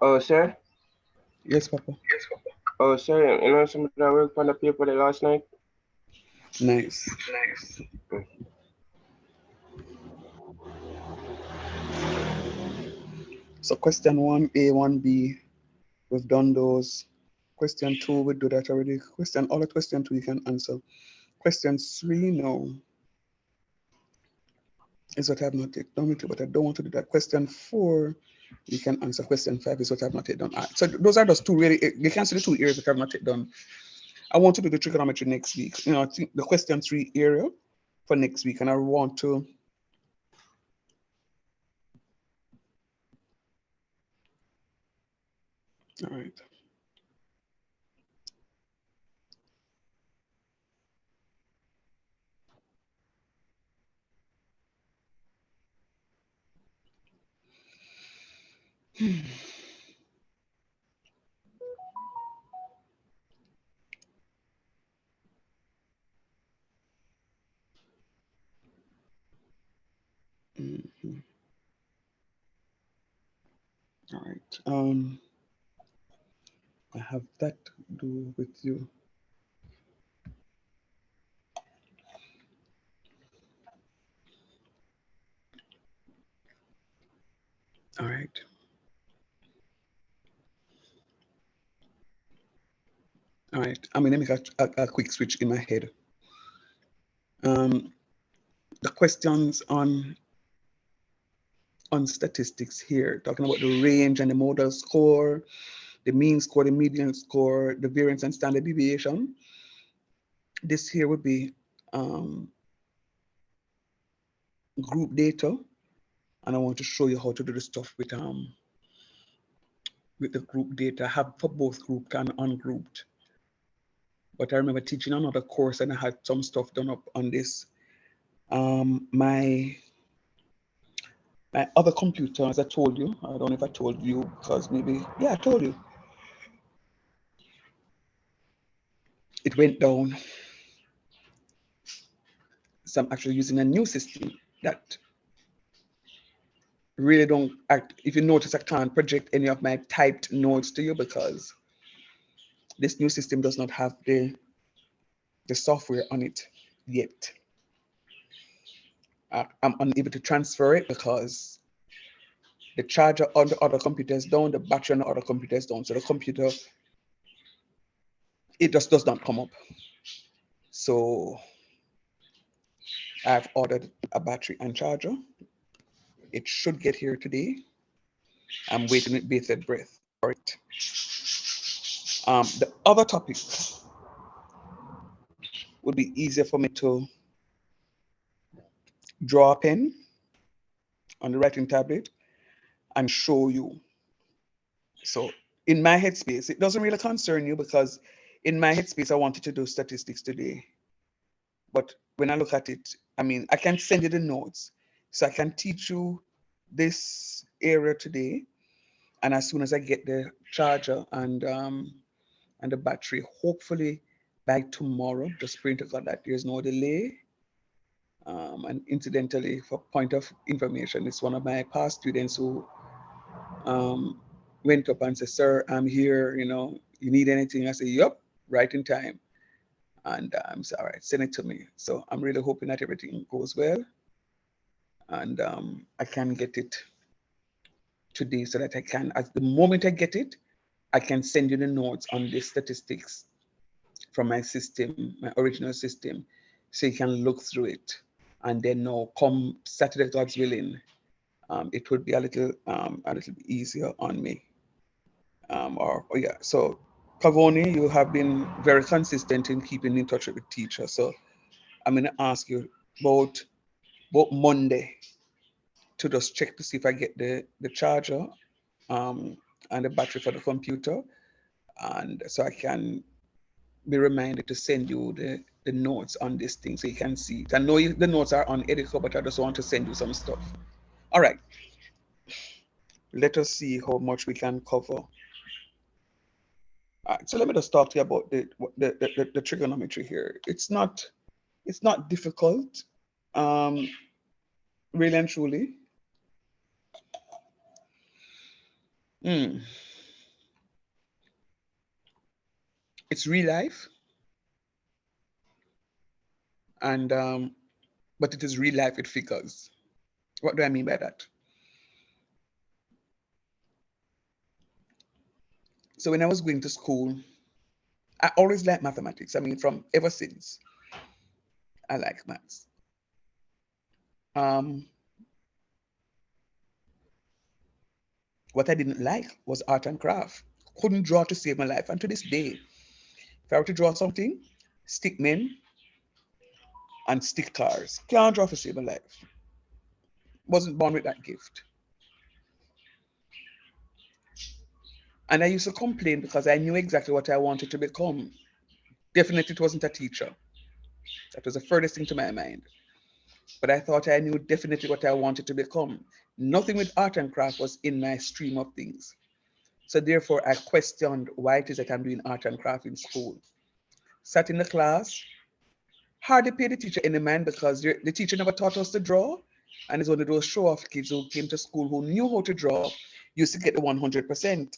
Oh, sir? Yes, Papa. Oh, sir, you know some of that work on the paper the last night? Nice. So question 1A, 1B, We've done those. Question 2, we do that already. All the question 2 you can answer. Question 3, no. Is what I have not yet done, but I don't want to do that. Question 4, you can answer. Question 5 is what I have not yet done. So those are just two really, you can see the 2 areas that I have not yet done. I want to do the trigonometry next week. I think the question 3 area for next week, and I want to all right. Mhm. All right. I have that to do with you. All right. All right. I'm gonna make a quick switch in my head. The questions on statistics here, talking about the range and the modal score, the mean score, the median score, the variance and standard deviation. This here would be group data, and I want to show you how to do the stuff with the group data. I have for both grouped and ungrouped. But I remember teaching another course and I had some stuff done up on this. My other computer, as I told you, I don't know if I told you because maybe, yeah, I told you. It went down. So I'm actually using a new system that really don't act. If you notice, I can't project any of my typed notes to you because this new system does not have the software on it yet. I'm unable to transfer it because the charger on the other computer is down, the battery on the other computer is down. So the computer, it just does not come up. So I've ordered a battery and charger. It should get here today. I'm waiting with bated breath for it. The other topic would be easier for me to draw a pen on the writing tablet and show you. So in my headspace, it doesn't really concern you because in my headspace, I wanted to do statistics today. But when I look at it, I mean, I can send you the notes. So I can teach you this area today. And as soon as I get the charger and the battery, hopefully by tomorrow, just praying to God that there's no delay. And incidentally, for point of information, it's one of my past students who went up and said, "Sir, I'm here, you need anything?" I say, "Yup, right in time." And I'm so, all right, send it to me. So I'm really hoping that everything goes well. And I can get it today so that I can, at the moment I get it, I can send you the notes on the statistics from my system, my original system, so you can look through it. And then now come Saturday, God's willing, it would be a little bit easier on me. So Kavoni, you have been very consistent in keeping in touch with the teacher. So I'm gonna ask you about Monday to just check to see if I get the charger and the battery for the computer, and so I can be reminded to send you the notes on this thing so you can see it. I know the notes are on Edico, but I just want to send you some stuff. All right, let us see how much we can cover. All right, so let me just talk to you about the trigonometry here. It's not difficult, really and truly. It's real life, and but it is real life with figures. What do I mean by that? So when I was going to school, I always liked mathematics. I mean, from ever since, I like maths. Um, what I didn't like was art and craft. Couldn't draw to save my life. And to this day, if I were to draw something, stick men and stick cars. Can't draw to save my life. Wasn't born with that gift. And I used to complain because I knew exactly what I wanted to become. Definitely it wasn't a teacher. That was the furthest thing to my mind. But I thought I knew definitely what I wanted to become. Nothing with art and craft was in my stream of things. So therefore, I questioned why it is that I'm doing art and craft in school. Sat in the class, hardly paid the teacher any mind because the teacher never taught us to draw. And it's one of those show-off kids who came to school who knew how to draw, used to get the 100%.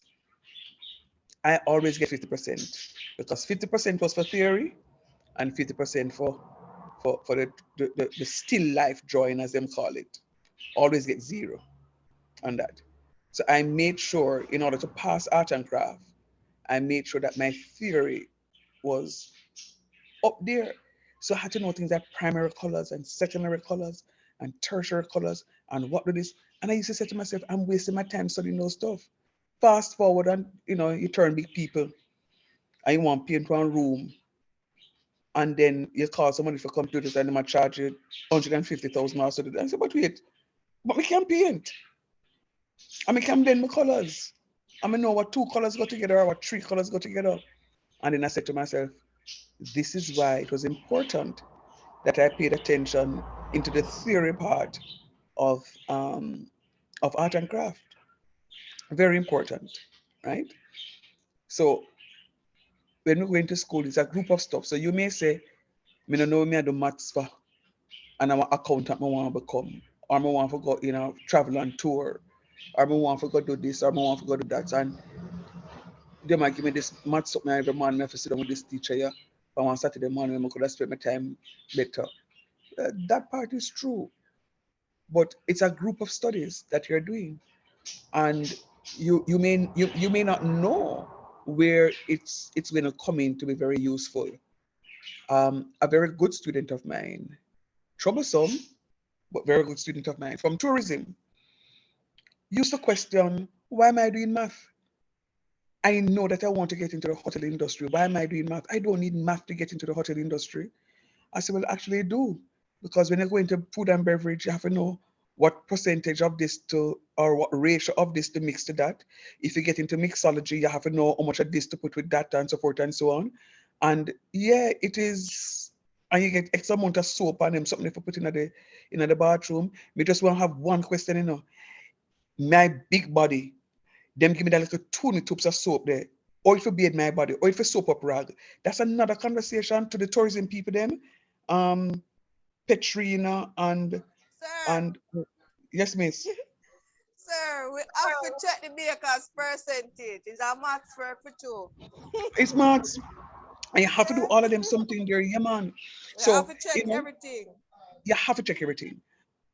I always get 50% because 50% was for theory and 50% for the still life drawing, as them call it. Always get zero on that. So I made sure, in order to pass art and craft, I made sure that my theory was up there. So I had to know things like primary colors and secondary colors and tertiary colors and what do this. And I used to say to myself, I'm wasting my time studying those stuff. Fast forward and you turn big people and you want paint one room and then you call somebody for computers and they might charge you 150,000 or so. I said, but wait, but we can paint. And we can blend my colors. I know what two colors go together or what three colors go together. And then I said to myself, this is why it was important that I paid attention into the theory part of art and craft. Very important, right? So when we go into school, it's a group of stuff. So you may say, me no know me I do maths for and I'm an accountant I want to become, or I want to go, travel on tour, or I want to go do this, or I want to go do that. And they might give me this maths something every morning. I have to sit down with this teacher. Yeah, but on Saturday morning, I could have spent my time better. That part is true, but it's a group of studies that you're doing, and you may not know where it's going to come in to be very useful. A very good student of mine, troublesome, but very good student of mine from tourism, used to question, why am I doing math? I know that I want to get into the hotel industry. Why am I doing math? I don't need math to get into the hotel industry. I said, well, actually, I do. Because when you go into food and beverage, you have to know what percentage of this to, or what ratio of this to mix to that. If you get into mixology, you have to know how much of this to put with that and so forth and so on. And yeah, it is, and you get X amount of soap and them, something if you put in the bathroom. We just want to have one question, my big body, them give me that little 20 tubes of soap there. Or if you bathe my body, or if you soap up rag. That's another conversation to the tourism people them. Petrina Sir, and yes, miss. sir, we have to check the baker's percentage. It's a max for two. It's maths. And you have to do Yeah, all of them something there, yeah, man. we have So, to check everything. you have to check everything.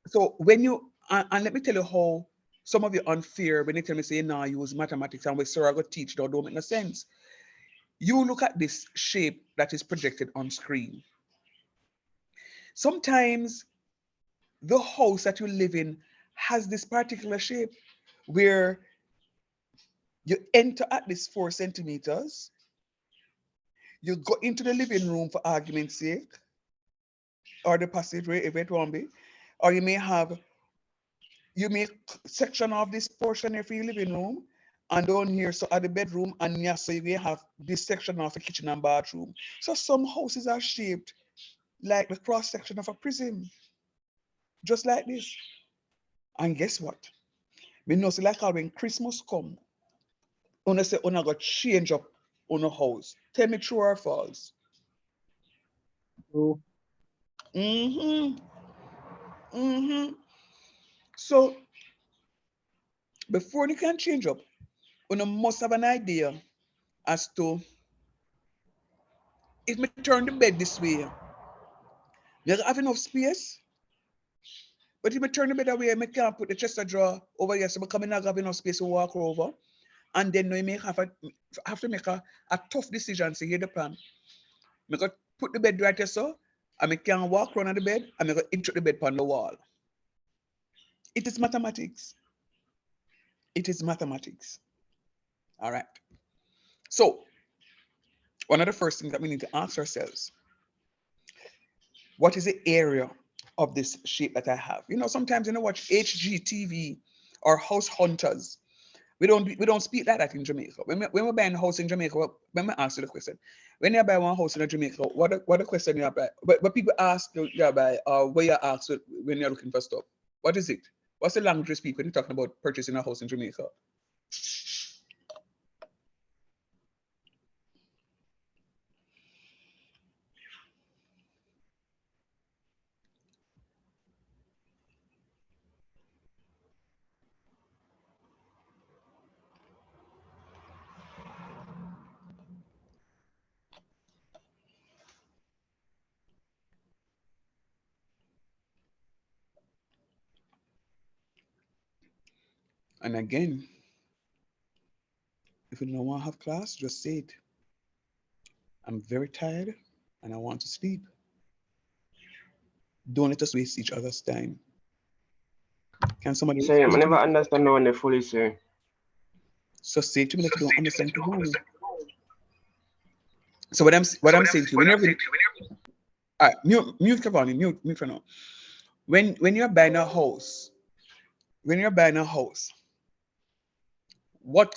So when you and let me tell you how some of you unfair when they tell me say nah use mathematics and we sir I go teach that don't make no sense. You look at this shape that is projected on screen. Sometimes the house that you live in has this particular shape where you enter at this 4 centimeters, you go into the living room for argument's sake, or the passageway if it won't be, or you make section of this portion here for your living room, and down here so at the bedroom, and yes, so you may have this section of the kitchen and bathroom. So some houses are shaped like the cross section of a prism, just like this. And guess what? Me know say like how when Christmas come, una say una go change up on a house. Tell me true or false. True. Mm-hmm. Mm-hmm. So before you can change up, una must have an idea as to if me turn the bed this way, you have enough space. But if me turn the bed away, I can't put the chest of drawer over here, so I come in and have enough space to walk over. And then you have to make a tough decision. So here the plan. I got put the bed right here so and I can walk around the bed and I got into the bed on the wall. It is mathematics. It is mathematics. All right. So one of the first things that we need to ask ourselves, what is the area of this shape that I have? You know, sometimes you know watch HGTV or House Hunters. We don't speak like that in Jamaica. When we buy a house in Jamaica, when we ask you the question, when you buy one house in Jamaica, what the question you buy? But people ask you buy where you ask when you're looking for stuff. What is it? What's the language you speak when you're talking about purchasing a house in Jamaica? And again, if you don't want to have class, just say it. I'm very tired and I want to sleep. Don't let us waste each other's time. Can somebody Say, I never understand no one they fully say. So say to me that you don't understand to me. So what I'm saying to you, whenever all right, mute Cavani, mute for now. When you're buying a house, what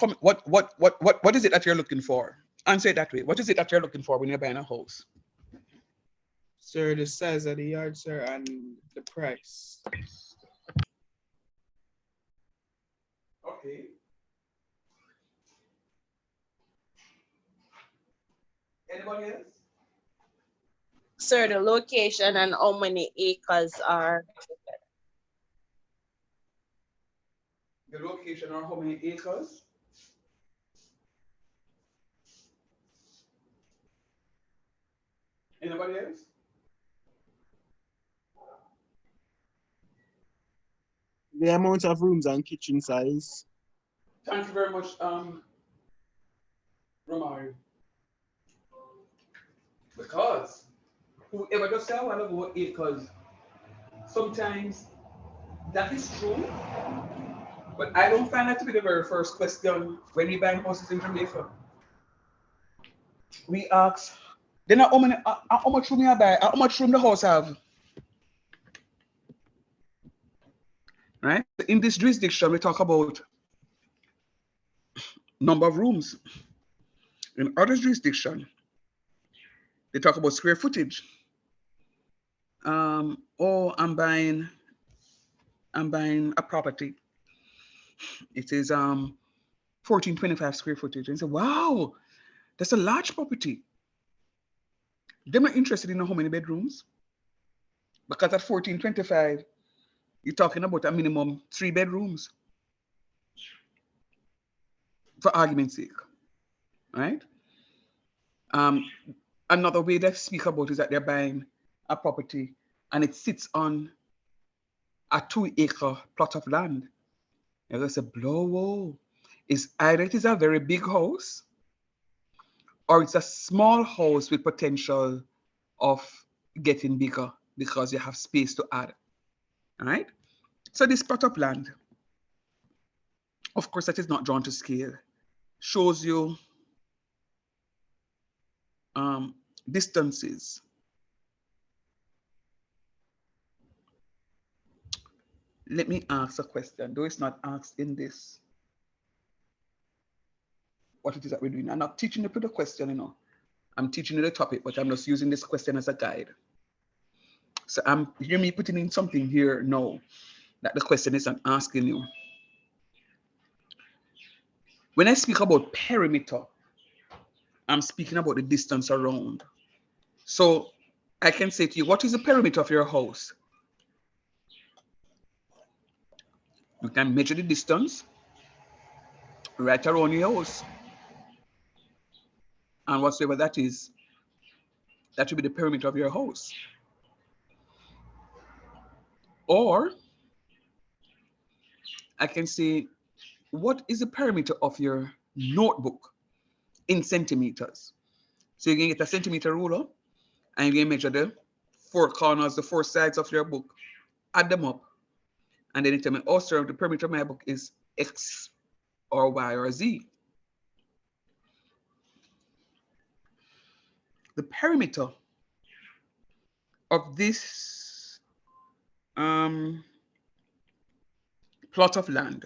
is it that you're looking for? Answer it that way. What is it that you're looking for when you're buying a house? Sir, the size of the yard, sir, and the price. Okay. Anybody else? Sir, the location and how many acres are. The location or how many acres? Anybody else? The amount of rooms and kitchen size. Thank you very much, Romari. Because whoever just say I want to go acres, sometimes that is true, but I don't find that to be the very first question when we buy houses in Jamaica. We ask, then how much room you buy, how much room the house have? Right? In this jurisdiction, we talk about number of rooms. In other jurisdiction, they talk about square footage. Oh, I'm buying a property. It is 1425 square footage. And say, wow, that's a large property. They're not interested in how many bedrooms. Because at 1425, you're talking about a minimum 3 bedrooms. For argument's sake. Right? Another way they speak about is that they're buying a property and it sits on a 2-acre plot of land. And they say, whoa. Is either it is a very big house or it's a small house with potential of getting bigger because you have space to add. All right. So this plot of land, of course, that is not drawn to scale, shows you distances. Let me ask a question, though it's not asked in this. What it is that we're doing. I'm not teaching you to put a question, you know. I'm teaching you the topic, but I'm just using this question as a guide. So hear me putting in something here now that the question isn't asking you. When I speak about perimeter, I'm speaking about the distance around. So I can say to you, what is the perimeter of your house? You can measure the distance right around your house. And whatsoever that is, that will be the perimeter of your house. Or I can say, what is the perimeter of your notebook in centimeters. So you can get a centimeter ruler and you can measure the four corners, the four sides of your book, add them up, and then you tell me, oh, sir, the perimeter of my book is X or Y or Z. The perimeter of this plot of land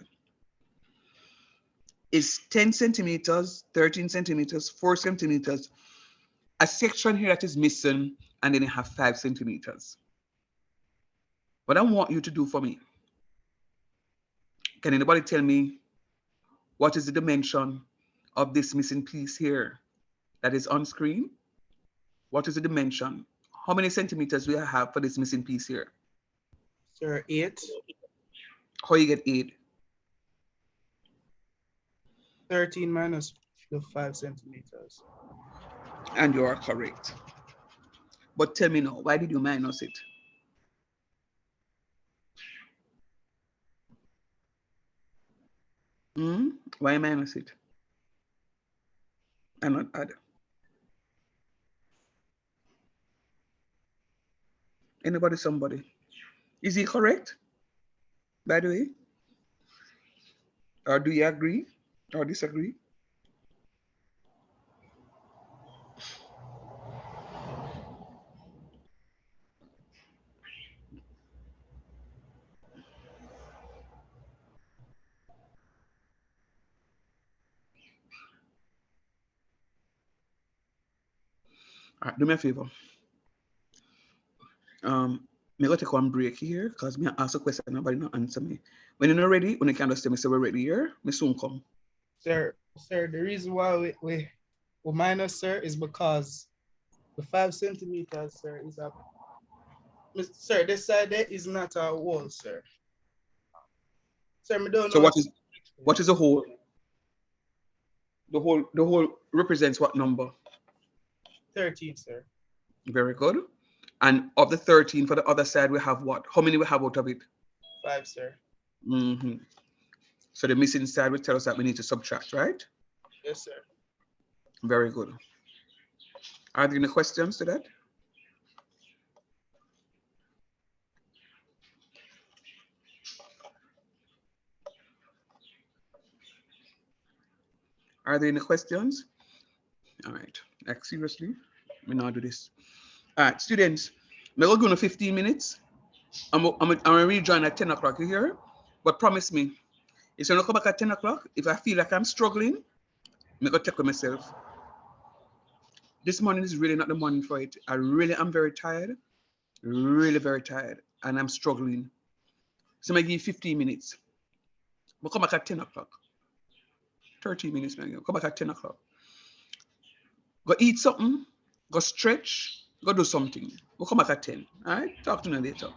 is 10 centimeters, 13 centimeters, 4 centimeters, a section here that is missing, and then you have 5 centimeters. What I want you to do for me, can anybody tell me what is the dimension of this missing piece here that is on screen? What is the dimension? How many centimeters do I have for this missing piece here? Sir, 8. How you get 8? 13 minus the 5 centimeters. And you are correct. But tell me now, why did you minus it? Why minus it? And not add? Anybody, somebody? Is he correct, by the way? Or do you agree or disagree? All right, do me a favor. Me go take one break here because me ask a question, nobody not answer me. When you're not ready, when you can just tell me say we're ready here, me soon come. Sir, the reason why we minus, sir, is because the 5 centimeters, sir, is a, sir, this side there is not a wall, sir. Sir, me don't So know. what is the whole? The whole represents what number? 13, sir. Very good. And of the 13 for the other side, we have what? How many we have out of it? 5, sir. So the missing side will tell us that we need to subtract, right? Yes, sir. Very good. Are there any questions to that? Are there any questions? All right. Like seriously, we now do this. All right, students. We're going to 15 minutes. I'm rejoin at 10 o'clock. You hear? But promise me, if you come back at 10 o'clock, if I feel like I'm struggling, I'm going to take with myself. This morning is really not the morning for it. I really am very tired, really very tired, and I'm struggling. So I give you 15 minutes. We'll come back at 10 o'clock. 30 minutes, man. Come back at 10 o'clock. Go eat something, go stretch, go do something. We'll come back at 10. All right? Talk to you later.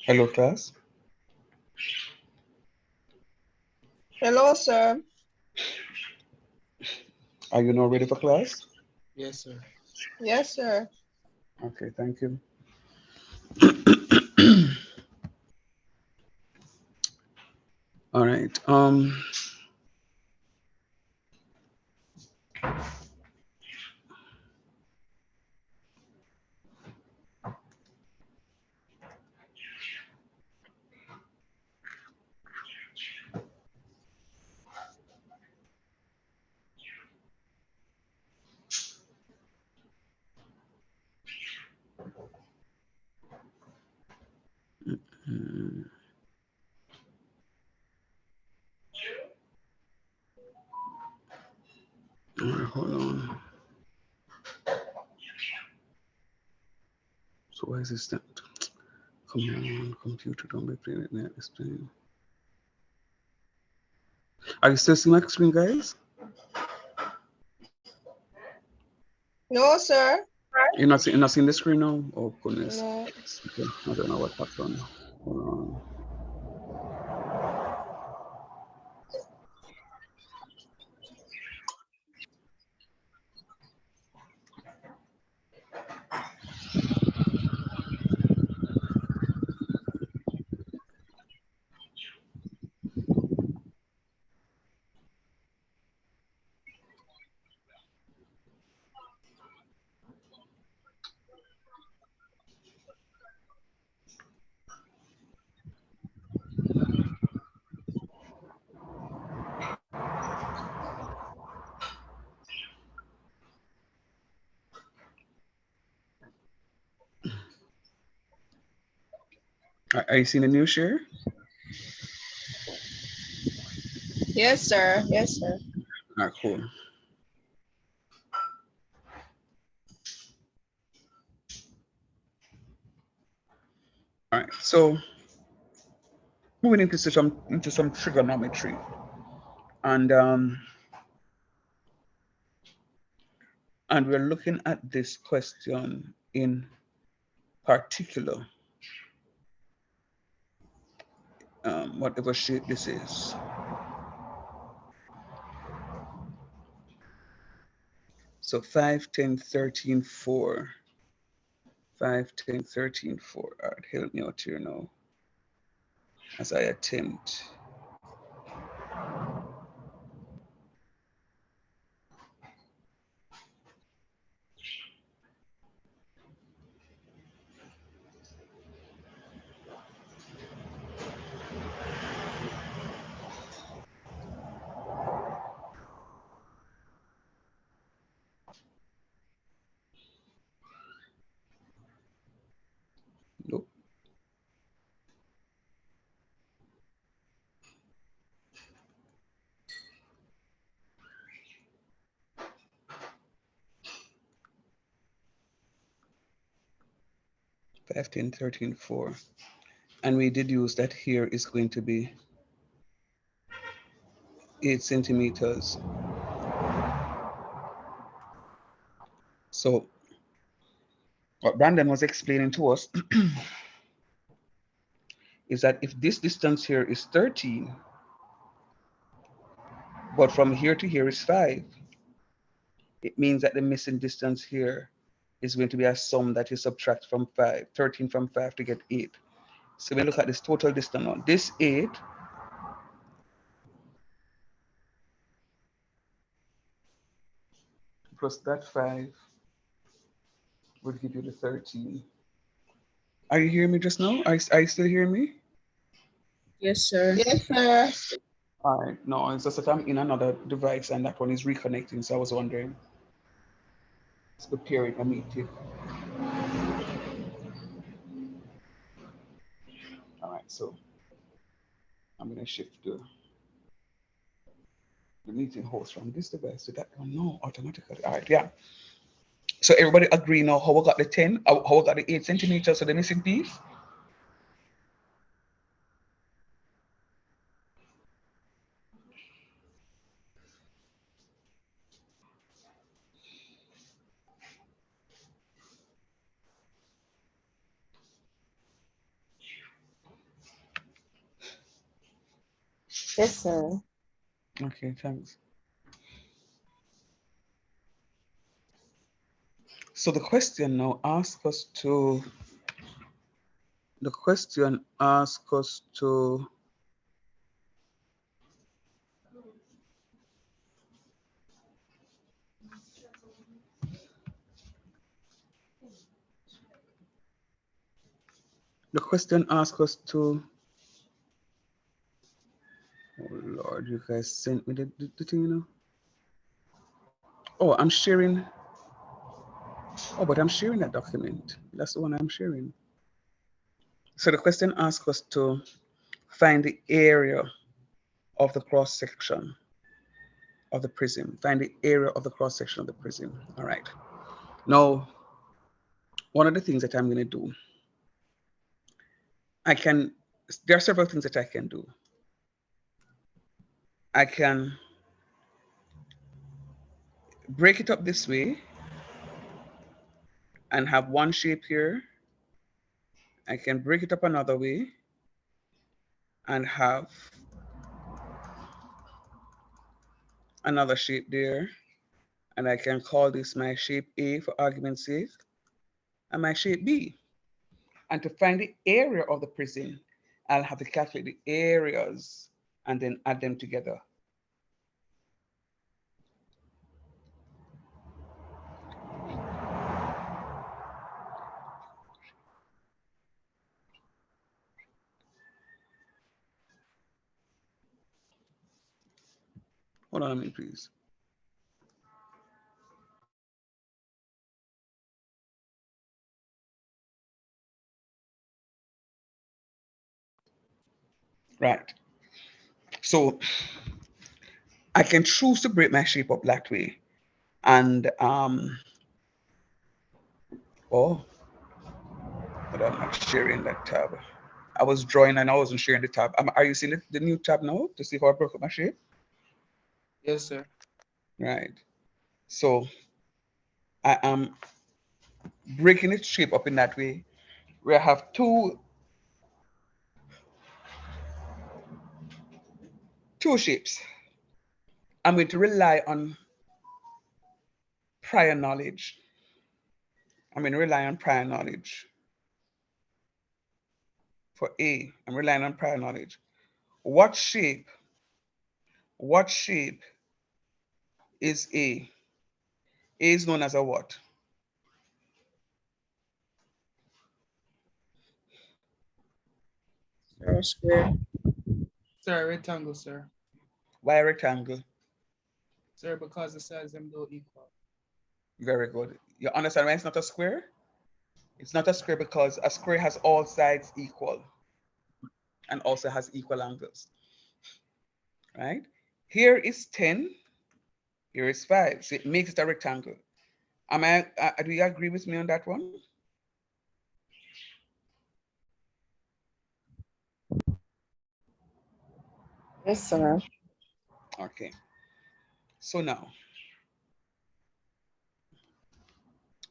Hello, class. Hello, sir. Are you now ready for class? Yes, sir. Yes, sir. Okay, thank you. All right. Mm, all right, hold on. So why is this that? Come on, computer, don't be playing with me at this time. Are you still seeing my screen, guys? No, sir. You're not seeing the screen now? Oh goodness. No. Okay, I don't know what happened. Hold on. Are you seeing the new share? Yes, sir. Yes, sir. All right, cool. All right, so moving into some trigonometry, and we're looking at this question in particular, whatever shape this is. So 5, 10, 13, 4. 5, 10, 13, 4. All right, help me out here now as I attempt. Nope. Five, 10, 13, 4. And we did use that here is going to be 8 centimeters. So what Brandon was explaining to us is that if this distance here is 13, but from here to here is 5, it means that the missing distance here is going to be a sum that you subtract from 5, 13 from 5 to get 8. So we look at this total distance now. This 8 plus that 5 would give you the 13. Are you hearing me just now? Are you still hearing me? Yes, sir. Yes, sir. All right. No, it's just that I'm in another device and that one is reconnecting. So I was wondering. It's preparing a meeting. All right. So I'm going to shift the meeting host from this device to that one. No, automatically. All right. Yeah. So everybody agree now how I got the 10, how I got the 8 centimeters of the missing piece? Yes, sir. Okay, thanks. So the question now asks us to, the question asks us to the question asks us to, oh Lord, you guys sent me the thing, you know. Oh, I'm sharing. Oh, but I'm sharing that document. That's the one I'm sharing. So the question asks us to find the area of the cross section of the prism. Find the area of the cross section of the prism. All right. Now, one of the things that I'm going to do, there are several things that I can do. I can break it up this way and have one shape here. I can break it up another way and have another shape there. And I can call this my shape A for argument's sake and my shape B. And to find the area of the prism, I'll have to calculate the areas and then add them together. Hold on a minute, please. Right. So I can choose to break my shape up that way. And oh, but I'm not sharing that tab. I was drawing and I wasn't sharing the tab. Are you seeing the new tab now to see how I broke up my shape? Yes, sir. Right. So I am breaking its shape up in that way, where I have two shapes. I'm going to rely on prior knowledge. I'm going to rely on prior knowledge. For A, I'm relying on prior knowledge. What shape is A? A is known as a what? Square. Sir, rectangle, sir. Why a rectangle? Sir, because the sides them don't equal. Very good. You understand why it's not a square? It's not a square because a square has all sides equal and also has equal angles, right? Here is 10, here is 5, so it makes it a rectangle. Do you agree with me on that one? Yes, sir. Okay. So now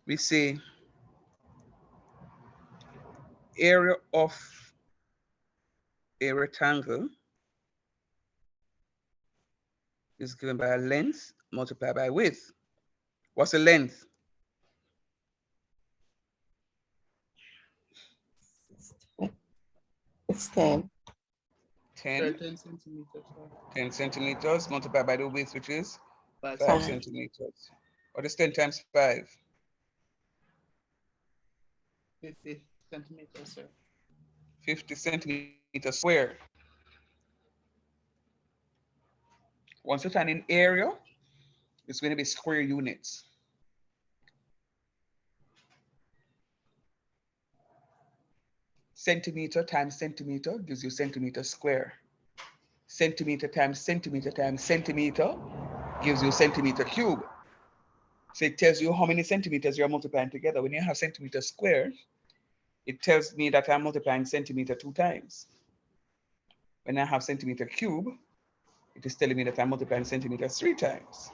we say area of a rectangle is given by a length multiplied by width. What's the length? It's 10. 10. 10 centimeters, sir. 10 centimeters multiplied by the width, which is 5 5. centimeters. What is 10 times 5? 50 centimeters, sir. 50 centimeters square. Once you turn in area, it's going to be square units. Centimeter times centimeter gives you centimeter square. Centimeter times centimeter times centimeter gives you centimeter cube. So it tells you how many centimeters you're multiplying together. When you have centimeter square, it tells me that I'm multiplying centimeter 2 times. When I have centimeter cube, it is telling me that I'm multiplying centimeters 3 times.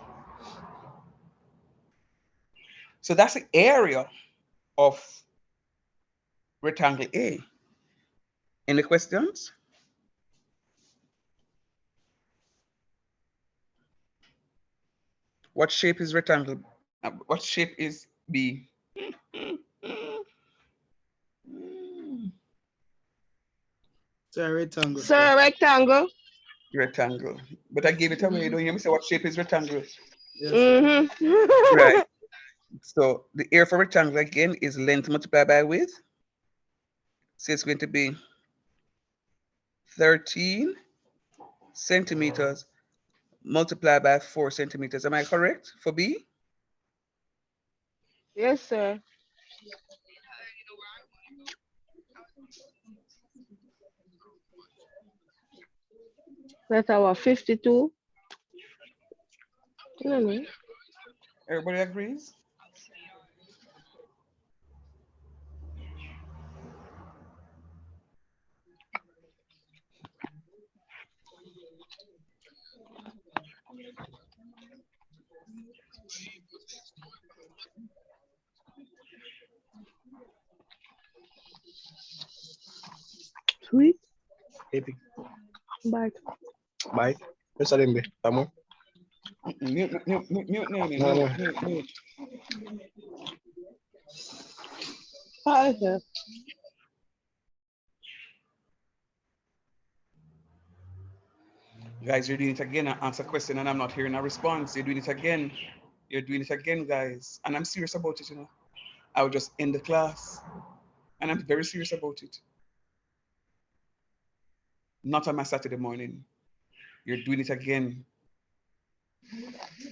So that's the area of rectangle A. Any questions? What shape is rectangle? What shape is B? Sir, rectangle. Sir, rectangle. Rectangle. But I gave it away. Don't hear me say what shape is rectangle? Yes, sir. Right. So the area for rectangle again is length multiplied by width. So it's going to be 13 centimeters multiplied by 4 centimeters. Am I correct for B? Yes, sir. That's our 52. Everybody agrees? Sweet. Happy. Bye. Bye. Yes, I didn't. Vamos. Mute, Naomi, No, no. mute. Hi, sir. Guys, you're doing it again. I answer a question and I'm not hearing a response. You're doing it again. You're doing it again, guys. And I'm serious about it, you know. I will just end the class. And I'm very serious about it. Not on my Saturday morning. You're doing it again.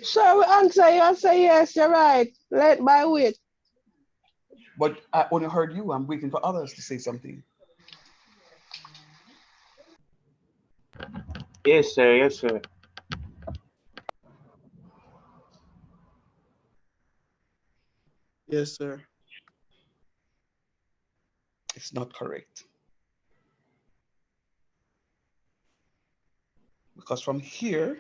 Sir, we answer you. I say yes, you're right. Let by wait. But I only heard you. I'm waiting for others to say something. Yes, sir. Yes, sir. Yes, sir. It's not correct. Because from here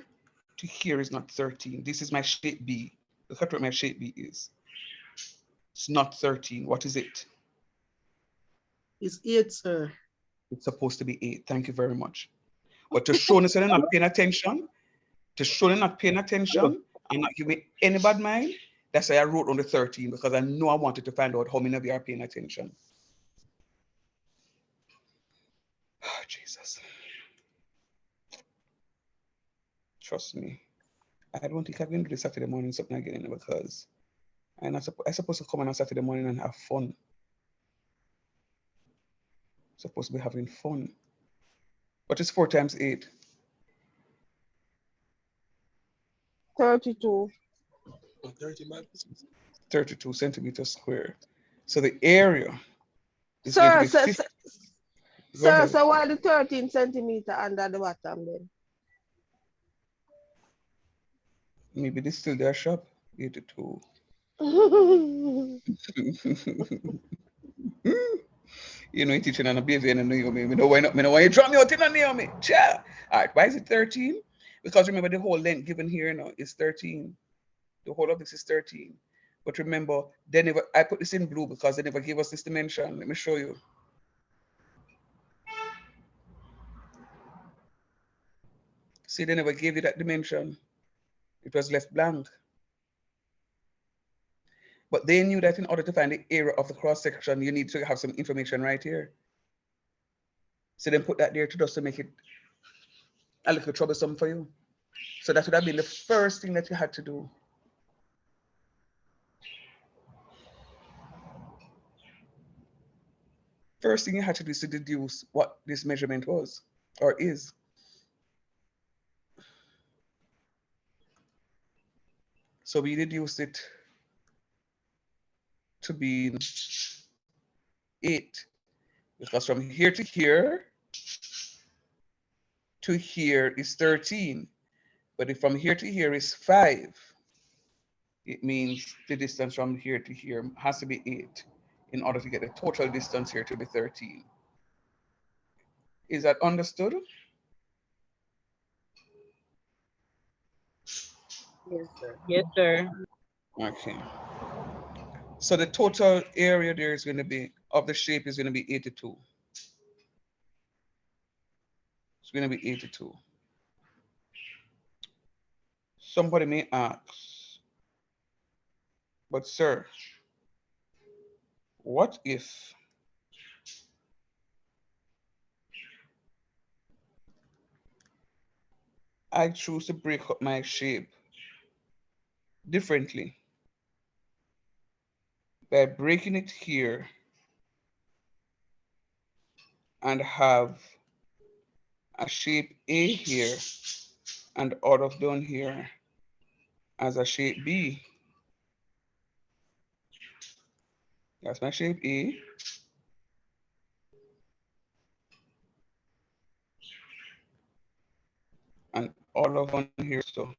to here is not 13. This is my shape B. Look at what my shape B is. It's not 13. What is it? It's 8, sir. It's supposed to be 8. Thank you very much. But to show us they're not paying attention, and not give me any bad mind, that's why I wrote on the 13, because I know I wanted to find out how many of you are paying attention. Oh, Jesus. Trust me. I don't think I'm going to do this Saturday morning something again, because I'm supposed to come on Saturday morning and have fun. Supposed to be having fun. What is 4 times 8? 32. 32 centimeters square. So the area is Sir, going to be 50. Sir, so why the 13 centimeter under the bottom then? Maybe this is still their shop. 82. You know, you're teaching on a baby and I know you me. Me know why not. Me know why you draw me out in a Naomi. Cha. All right. Why is it 13? Because remember the whole length given here now is 13. The whole of this is 13. But remember, I put this in blue because they never gave us this dimension. Let me show you. See, they never gave you that dimension. It was left blank. But they knew that in order to find the area of the cross section, you need to have some information right here. So then put that there to just to make it a little troublesome for you. So that would have been the first thing that you had to do. First thing you had to do is to deduce what this measurement was or is. So we deduced it to be 8, because from here to here is 13. But if from here to here is 5, it means the distance from here to here has to be 8 in order to get the total distance here to be 13. Is that understood? Yes, sir. Yes, sir. Okay. So the total area there is going to be, of the shape is going to be 82. It's going to be 82. Somebody may ask, But sir, what if I choose to break up my shape differently by breaking it here and have a shape A here and out of down here as a shape B. That's my shape A. And all of on here so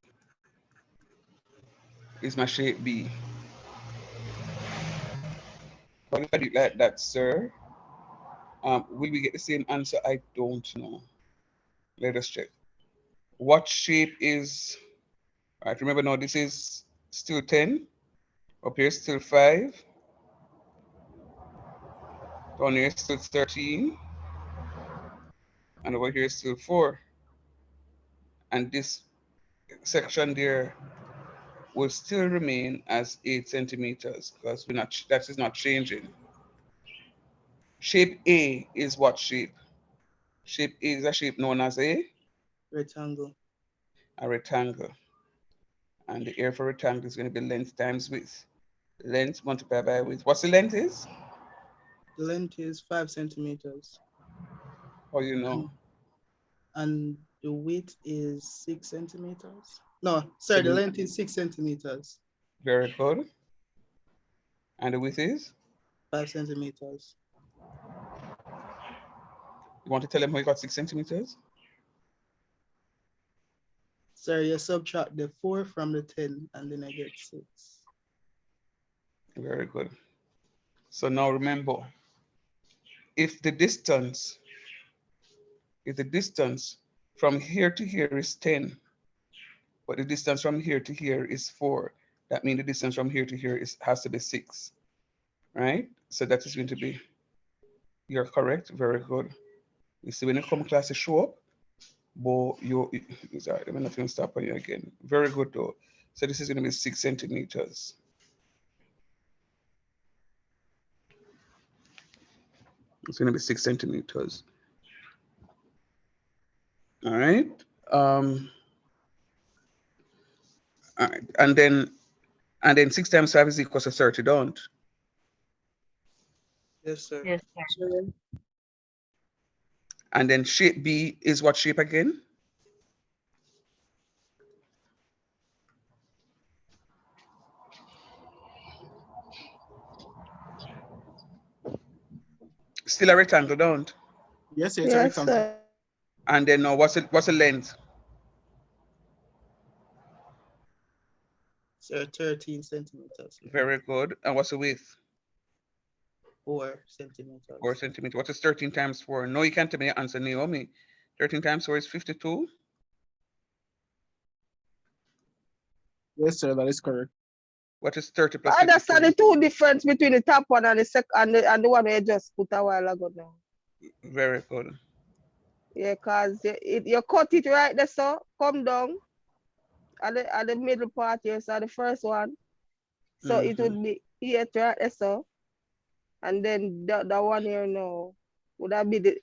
is my shape B. But if I do it like that, sir, will we get the same answer? I don't know. Let us check. What shape is, all right, remember now this is still 10, up here still 5, down here still 13, and over here still 4. And this section there will still remain as 8 centimeters because that is not changing. Shape A is what shape? Shape A is a shape known as a Rectangle. A rectangle. And the area for rectangle is going to be length times width. Length multiplied by width. What's the length is? The length is 5 centimeters. How you know? And the width is 6 centimeters. No, sorry, the length is 6 centimeters. Very good. And the width is? 5 centimeters. You want to tell them how you got 6 centimeters? Sorry, you subtract the 4 from the 10 and then I get 6. Very good. So now remember, if the distance from here to here is 10, but the distance from here to here is 4, that means the distance from here to here has to be 6, right? So that is going to be, you're correct, very good. You see when you come class to show up, but sorry, let me not even stop on you again. Very good though. So this is going to be 6 centimeters. It's going to be 6 centimeters. All right. All right. And then 6 times 5 is equal to 30, don't? Yes, sir. Yes, sir. And then shape B is what shape again? Still a rectangle, don't? Yes, it's a Yes, rectangle. sir. And then what's the length? Sir, 13 centimeters. Very good. And what's the width? 4 centimeters. 4 centimeters. What is 13 times 4? No, you can't tell me your answer, Naomi. 13 times 4 is 52. Yes, sir, that is correct. What is 30 plus I understand 52? the two difference between the top one and the second and the one we just put a while ago now. Very good. Yeah, cause you cut it right there, so come down at the middle part here, so the first one. So it would be 8 right there, so. And then the one here now would that be the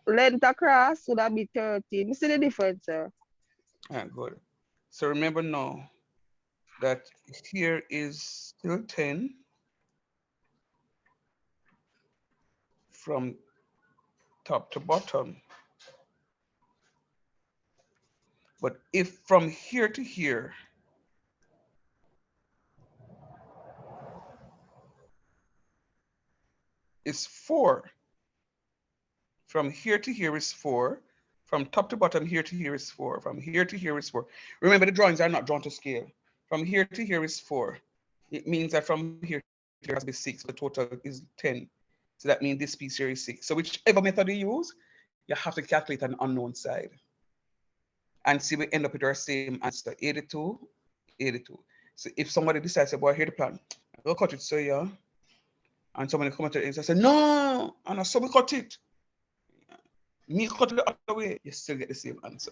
length across would that be 13. You see the difference, sir? Good. So remember now that here is still 10 from top to bottom. But if from here to here is 4, from here to here is 4, from top to bottom here to here is 4, from here to here is 4. Remember, the drawings are not drawn to scale. From here to here is 4. It means that from here to here has to be 6, the total is 10. So that means this piece here is 6. So whichever method you use, you have to calculate an unknown side. And see, we end up with our same answer, 82, 82. So if somebody decides, boy, here the plan, I'll cut it, so yeah. And somebody come to it and say, no, and I saw we cut it. Me cut it the other way, you still get the same answer.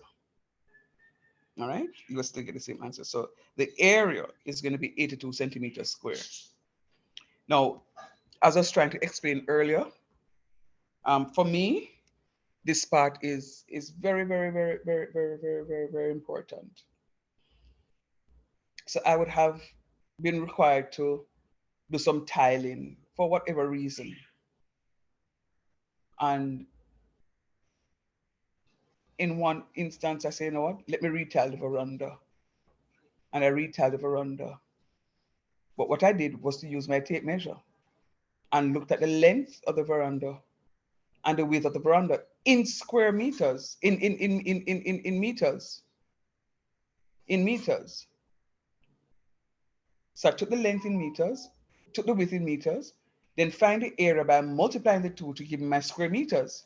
All right, you will still get the same answer. So the area is going to be 82 centimeters square. Now, as I was trying to explain earlier, for me, this part is very, very, very, very, very, very, very, very important. So I would have been required to do some tiling for whatever reason. And in one instance, I say, you know what, let me retile the veranda. And I retiled the veranda. But what I did was to use my tape measure and looked at the length of the veranda and the width of the veranda in square meters, in meters, in meters. So I took the length in meters, took the width in meters, then find the area by multiplying the two to give me my square meters.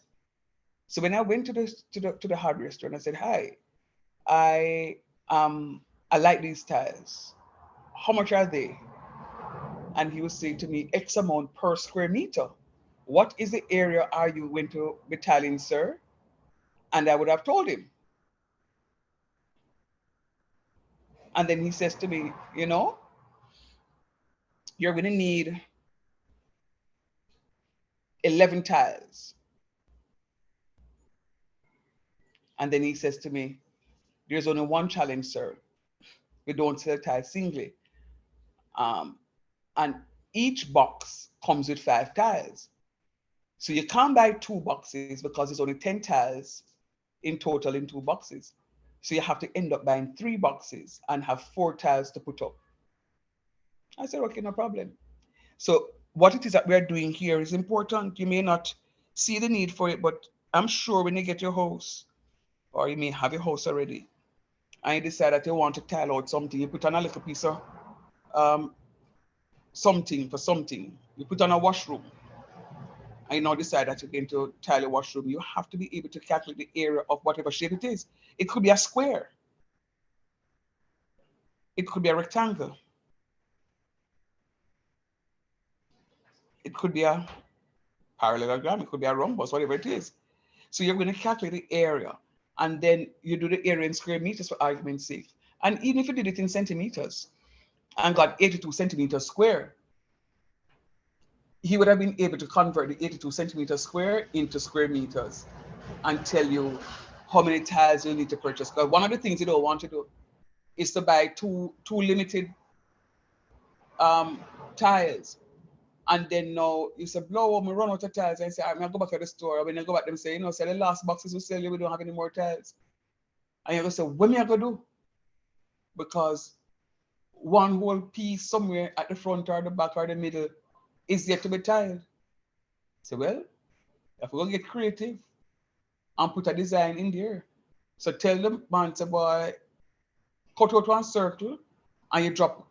So when I went to the hardware store and I said, "Hi, I I like these tiles. How much are they?" And he was saying to me, X amount per square meter. What is the area are you going to be tiling, sir? And I would have told him. And then he says to me, you know, you're going to need 11 tiles. And then he says to me, there's only one challenge, sir. We don't sell tiles singly. And each box comes with 5 tiles. So you can't buy 2 boxes because there's only 10 tiles in total in 2 boxes. So you have to end up buying 3 boxes and have 4 tiles to put up. I said, okay, no problem. So what it is that we're doing here is important. You may not see the need for it, but I'm sure when you get your house, or you may have your house already, and you decide that you want to tile out something, you put on a little piece of something for something. You put on a washroom, and you now decide that you're going to tile a washroom. You have to be able to calculate the area of whatever shape it is. It could be a square. It could be a rectangle. It could be a parallelogram. It could be a rhombus, whatever it is. So you're going to calculate the area, and then you do the area in square meters for argument's sake. And even if you did it in centimeters and got 82 centimeters square, he would have been able to convert the 82 centimeters square into square meters and tell you how many tiles you need to purchase. Because one of the things you don't want to do is to buy too limited tiles. And then now you say, blow, me run out of tiles. And say, I'm going to go back to the store. When you go back, them say, you know, sell the last boxes we sell you, we don't have any more tiles. And you're going to say, what am I going to do? Because one whole piece somewhere at the front or the back or the middle is yet to be tiled. So, well, if we're going to get creative and put a design in there. So tell the man, say, boy, cut out one circle and you drop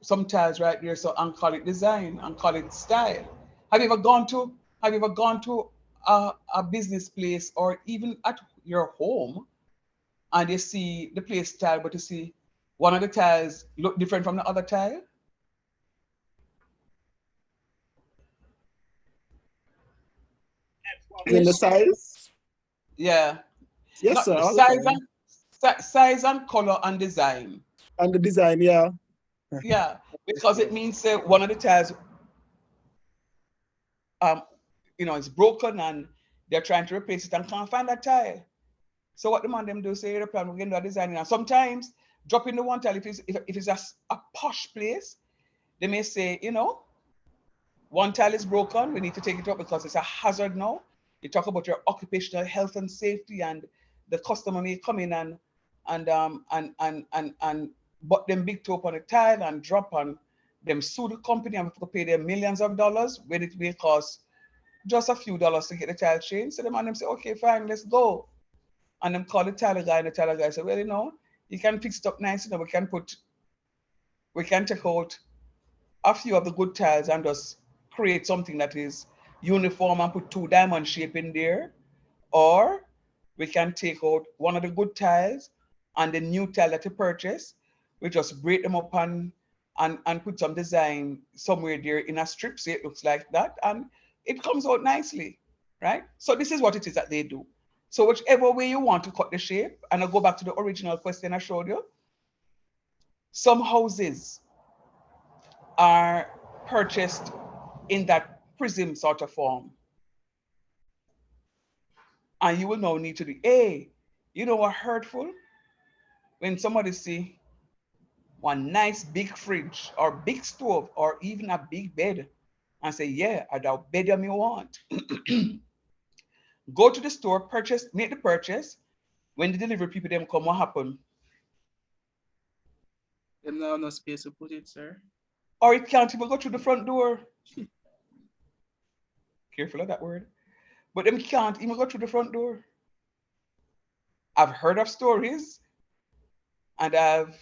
some tiles right there, so and call it design and call it style. Have you ever gone to a business place or even at your home and you see the place tile, but you see one of the tiles look different from the other tile? In the size? Yeah. Yes, Not sir. All the size and color and design. And the design, yeah. Yeah, because it means one of the tiles it's broken and they're trying to replace it and can't find that tile. So what the man them do say the plan, we're going to do a design. And sometimes dropping the one tile, if it's a posh place, they may say, you know, one tile is broken, we need to take it up because it's a hazard now. You talk about your occupational health and safety, and the customer may come in and but them big toe up on a tile and drop on them, sue the company and have to pay them millions of dollars when it may cost just a few dollars to get the tile changed. So the man them say, okay, fine, let's go. And them call the tile guy, and the tile guy say, well, you know, you can fix it up nice, you know, we can take out a few of the good tiles and just create something that is uniform and put 2 diamond shape in there. Or we can take out one of the good tiles and the new tile that you purchase, we just break them up and put some design somewhere there in a strip so it looks like that and it comes out nicely, right? So this is what it is that they do. So whichever way you want to cut the shape, and I'll go back to the original question I showed you. Some houses are purchased in that prism sort of form. And you will now need to do, hey, you know what hurtful? When somebody see one nice big fridge or big stove or even a big bed and say, yeah, I that bed me want. Go to the store, purchase, make the purchase. When the delivery people them come, what happen? Them now no space to put it, sir. Or it can't even go through the front door. Careful of that word. But them can't even go through the front door. I've heard of stories and I've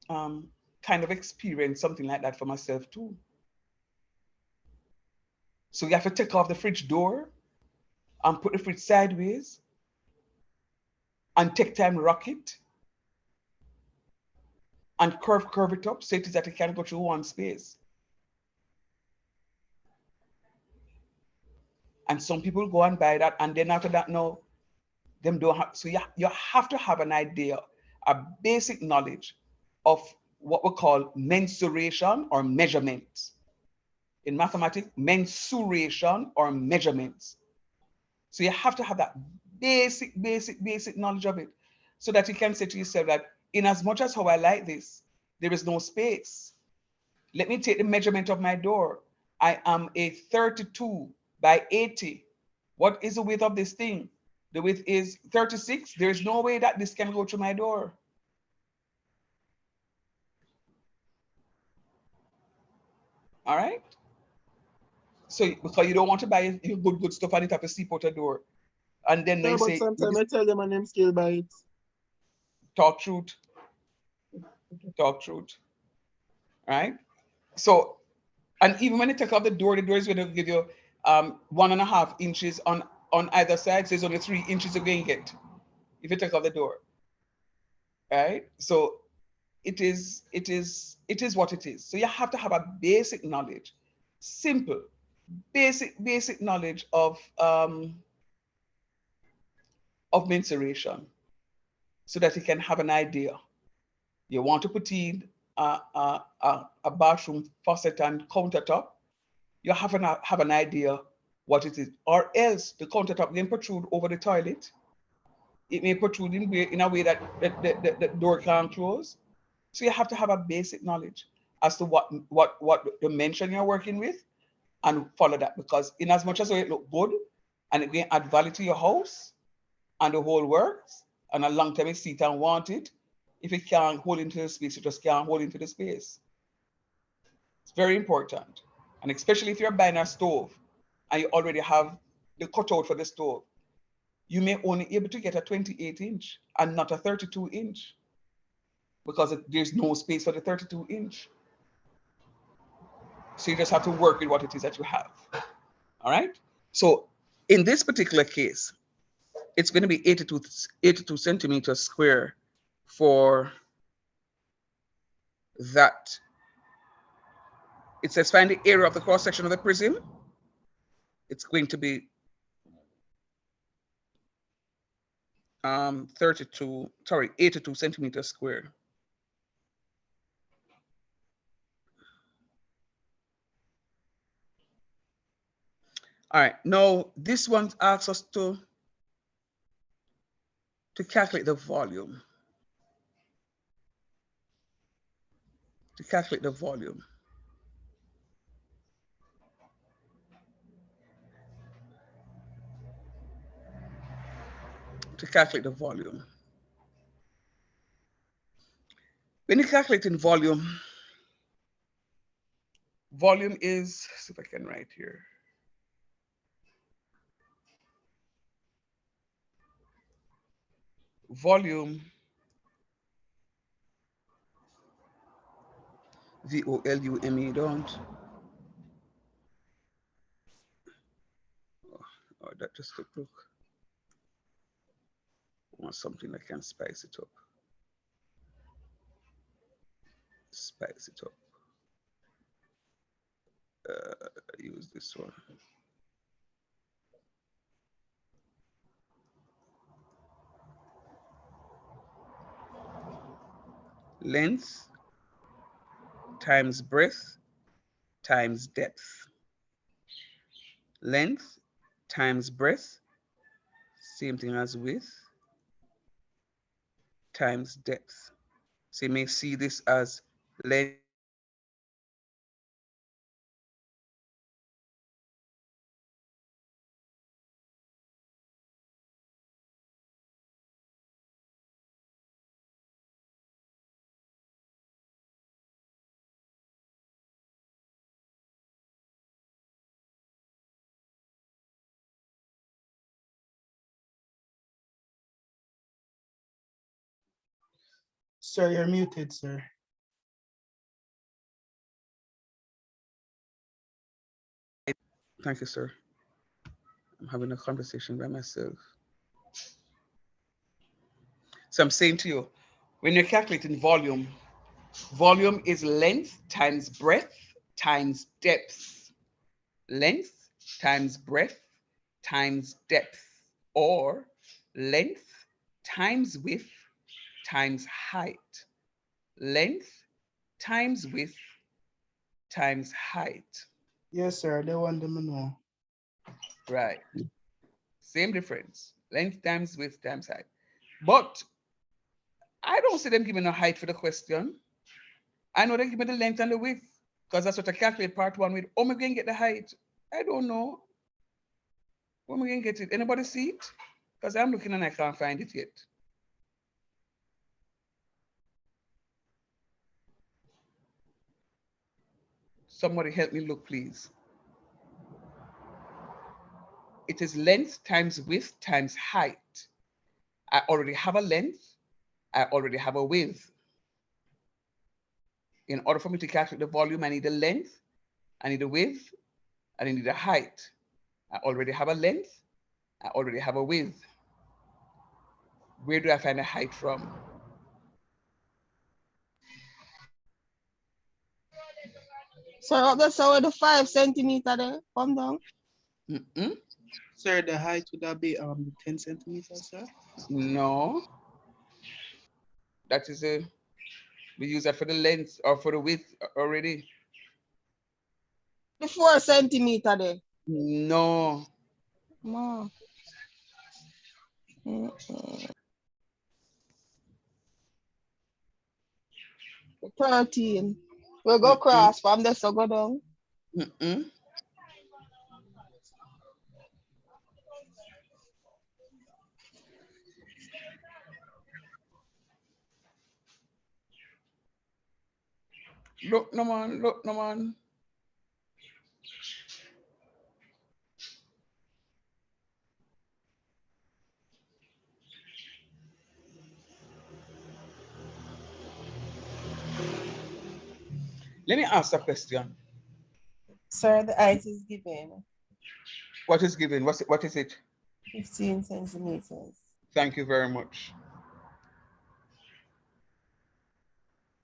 kind of experienced something like that for myself too. So you have to take off the fridge door and put the fridge sideways and take time to rock it and curve it up so it is that it can go through one space. And some people go and buy that, and then after that, no, them don't have. So you have to have an idea, a basic knowledge of what we call mensuration or measurements. In mathematics, mensuration or measurements. So you have to have that basic knowledge of it so that you can say to yourself that in as much as how I like this, there is no space. Let me take the measurement of my door. I am a 32 by 80. What is the width of this thing? The width is 36. There is no way that this can go through my door. All right? So because you don't want to buy your good stuff and it have to seep out a door. And then they but say, sometimes I tell them and them still buy it. Talk truth. Talk truth. Right? So, and even when you take off the door is going to give you 1.5 inches on either side. So it's only 3 inches you're going to get if you take off the door. Right? So it is what it is. So you have to have a basic knowledge, simple, basic knowledge of mensuration, so that you can have an idea. You want to put in a bathroom faucet and countertop, you have an idea what it is, or else the countertop can protrude over the toilet. It may protrude in a way that the door can't close. So you have to have a basic knowledge as to what dimension you're working with and follow that, because in as much as it look good and it can add value to your house and the whole works, and a long time you see it and want it, if it can't hold into the space, it just can't hold into the space. It's very important. And especially if you're buying a stove and you already have the cutout for the stove, you may only be able to get a 28-inch and not a 32-inch because there's no space for the 32-inch. So you just have to work with what it is that you have. All right? So in this particular case, it's going to be 82 centimeters square for that. It says find the area of the cross section of the prism. It's going to be 82 centimeters square. All right, now this one asks us to calculate the volume. To calculate the volume. To calculate the volume. When you're calculating volume, volume is, let's see if I can write here. Volume, V-O-L-U-M-E, don't. Oh, that just look. I want something that can spice it up. Spice it up. Use this one. length times breadth times depth. Length times breadth, same thing as width, times depth. So you may see this as length Sir, you're muted, sir. Thank you, sir. I'm having a conversation by myself. So I'm saying to you, when you're calculating volume, volume is length times breadth times depth. Length times breadth times depth, or length times width times height. Length times width times height. Yes, sir. They want them to know. Right. Same difference. Length times width times height. But I don't see them giving a height for the question. I know they give me the length and the width because that's what I calculate part one with. Oh, am I going to get the height? I don't know. When am I going to get it? Anybody see it? Because I'm looking and I can't find it yet. Somebody help me look, please. It is length times width times height. I already have a length. I already have a width. In order for me to calculate the volume, I need a length, I need a width, and I need a height. I already have a length. I already have a width. Where do I find a height from? So that's how the 5 centimeter there come down. Sir, the height would that be 10 centimeters, sir? No. That is we use that for the length or for the width already. The 4 centimeter there. No. No. 13. We'll go cross from there, so go down. Look, no man, look, no man. Let me ask a question. Sir, the height is given. What is given? What is it? 15 centimeters. Thank you very much.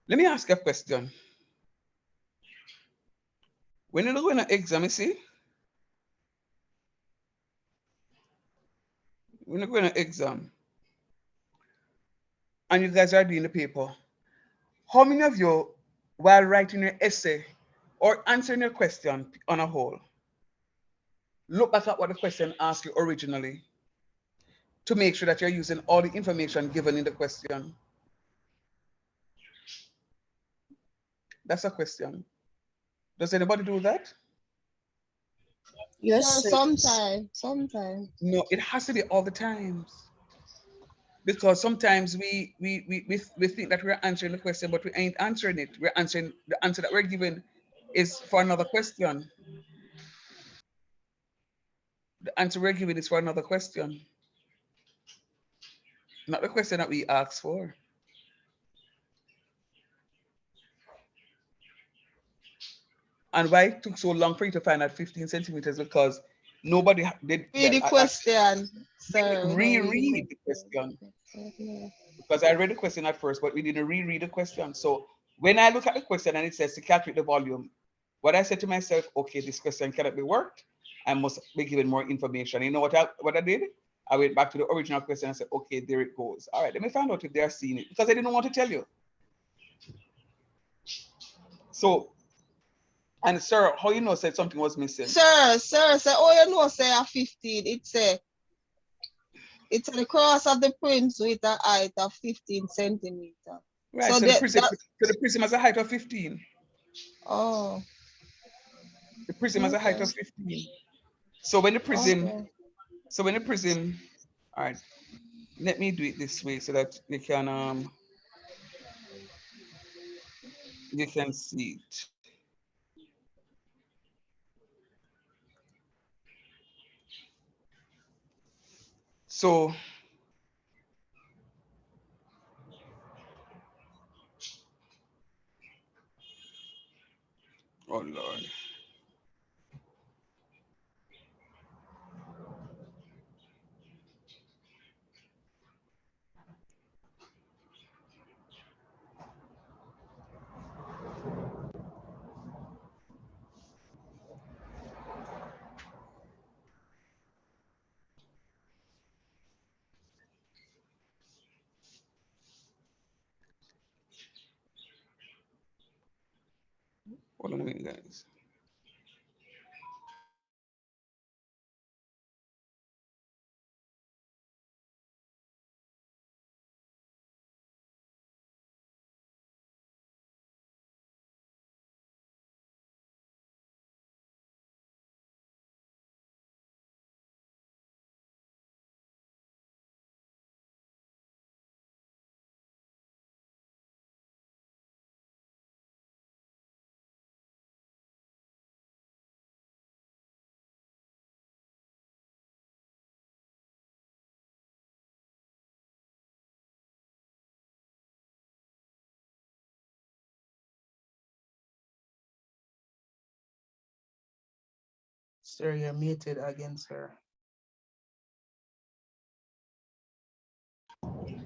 Let me ask a question. When you look in an exam, you see? When you go in an exam, and you guys are doing the paper, how many of you, while writing your essay or answering your question on a whole, look back at what the question asked you originally to make sure that you're using all the information given in the question? That's a question. Does anybody do that? Yes, sir. Sometimes. No, it has to be all the times. Because sometimes we think that we're answering the question, but we ain't answering it. We're answering the answer that we're given is for another question. The answer we're given is for another question, not the question that we asked for. And why it took so long for you to find out 15 centimeters? Because nobody did Read the question, sir. Reread the question. Because I read the question at first, but we didn't reread the question. So when I look at the question and it says to calculate the volume, what I said to myself, okay, this question cannot be worked. I must be given more information. You know what I did? I went back to the original question and said, okay, there it goes. All right, let me find out if they are seeing it, because I didn't want to tell you. So, and sir, how you know said something was missing? Sir, oh, you know, say a 15. It's the cross of the prince with a height of 15 centimeters. Right. So, the prism has a height of 15. Oh. The prism has a height of 15. So when the prism, all right, let me do it this way so that you can see it. So oh Lord. Hold on a minute, guys. Sir, you're muted again, sir.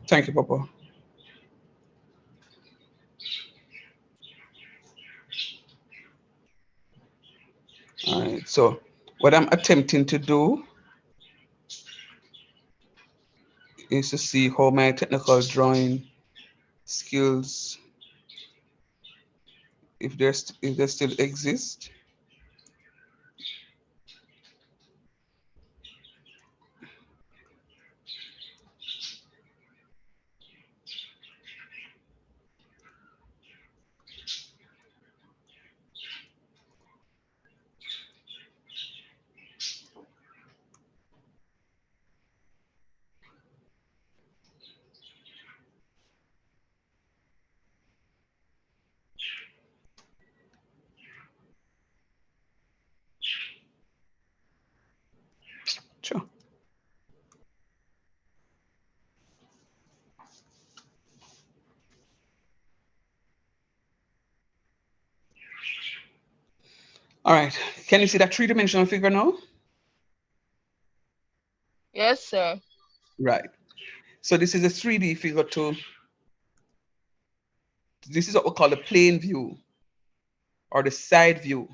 Thank you, Papa. All right. So what I'm attempting to do is to see how my technical drawing skills, if they still exist. Sure. All right. Can you see that three-dimensional figure now? Yes, sir. Right. So this is a 3D figure too. This is what we call the plane view or the side view.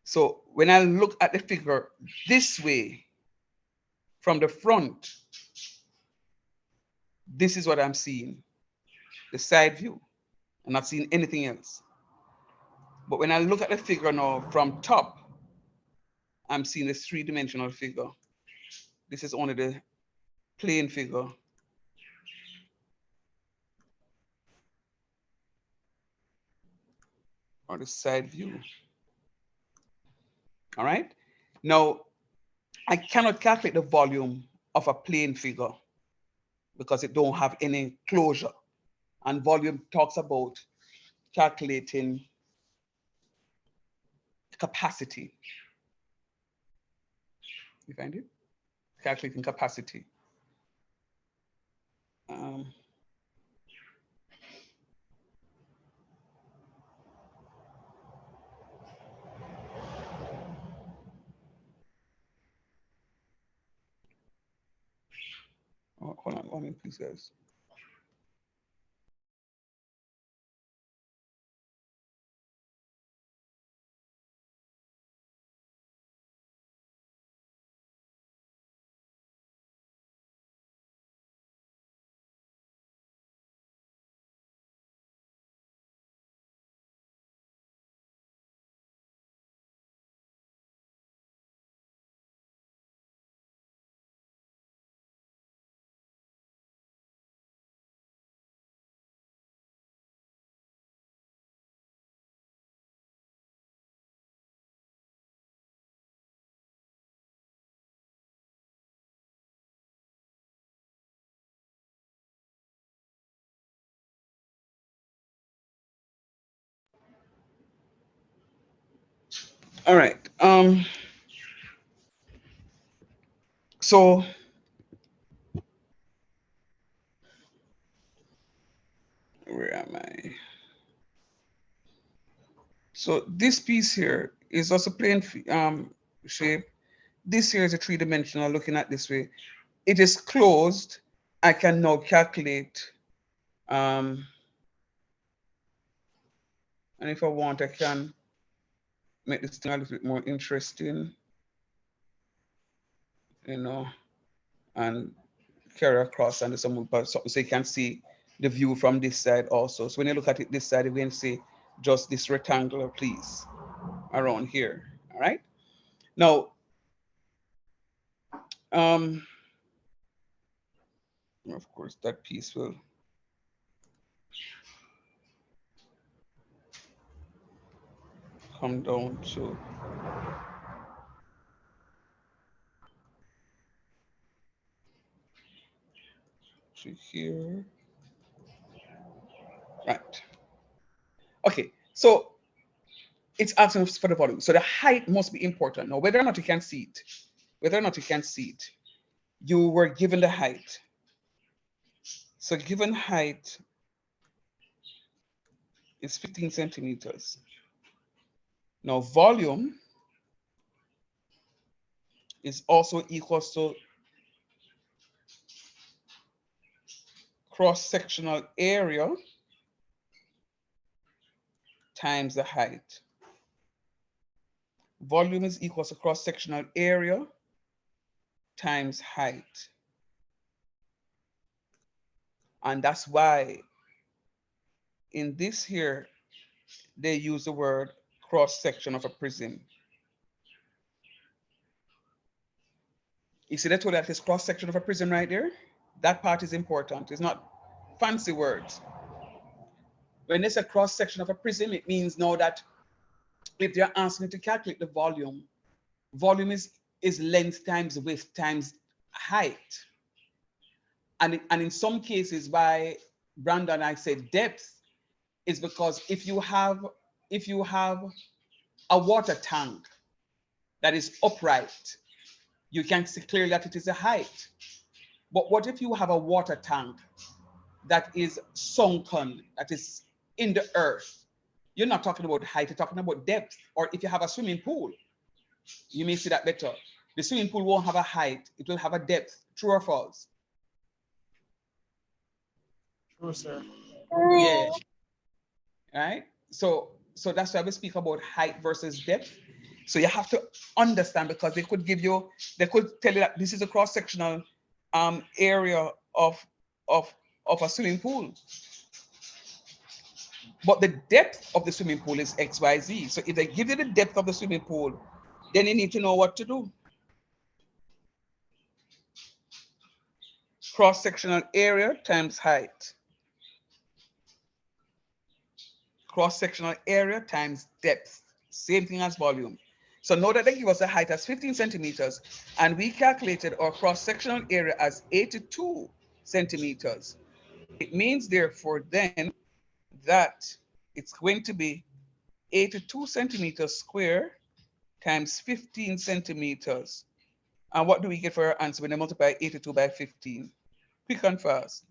So when I look at the figure this way from the front, this is what I'm seeing, the side view. I'm not seeing anything else. But when I look at the figure now from top, I'm seeing this three-dimensional figure. This is only the plane figure. Or the side view. All right. Now, I cannot calculate the volume of a plane figure because it don't have any closure. And volume talks about calculating capacity. You find it? Calculating capacity. Hold on 1 minute, please, guys. All right. So where am I? So this piece here is also plane shape. This here is a three-dimensional looking at this way. It is closed. I can now calculate. And if I want, I can make this thing a little bit more interesting, you know, and carry across and some, so you can see the view from this side also. So when you look at it this side, you can see just this rectangular piece around here. All right. Now, of course, that piece will come down to here. Right. Okay. So it's asking for the volume. So the height must be important. Now, whether or not you can see it, you were given the height. So given height is 15 centimeters. Now volume is also equals to cross-sectional area times the height. Volume is equals to cross-sectional area times height. And that's why in this here, they use the word cross-section of a prism. You see that that is cross-section of a prism right there? That part is important. It's not fancy words. When they say cross-section of a prism, it means now that if they're asking you to calculate the volume, volume is length times width times height. And in some cases, why Brandon I said depth is because if you have a water tank that is upright, you can see clearly that it is a height. But what if you have a water tank that is sunken, that is in the earth? You're not talking about height, you're talking about depth. Or if you have a swimming pool, you may see that better. The swimming pool won't have a height, it will have a depth. True or false? True, sir. Yeah. Right? So that's why we speak about height versus depth. So you have to understand, because they could tell you that this is a cross-sectional area of a swimming pool. But the depth of the swimming pool is XYZ. So if they give you the depth of the swimming pool, then you need to know what to do. Cross-sectional area times height. Cross-sectional area times depth. Same thing as volume. So know that they give us a height as 15 centimeters, and we calculated our cross-sectional area as 82 centimeters. It means therefore then that it's going to be 82 centimeters square times 15 centimeters. And what do we get for our answer when they multiply 82 by 15? Quick and fast.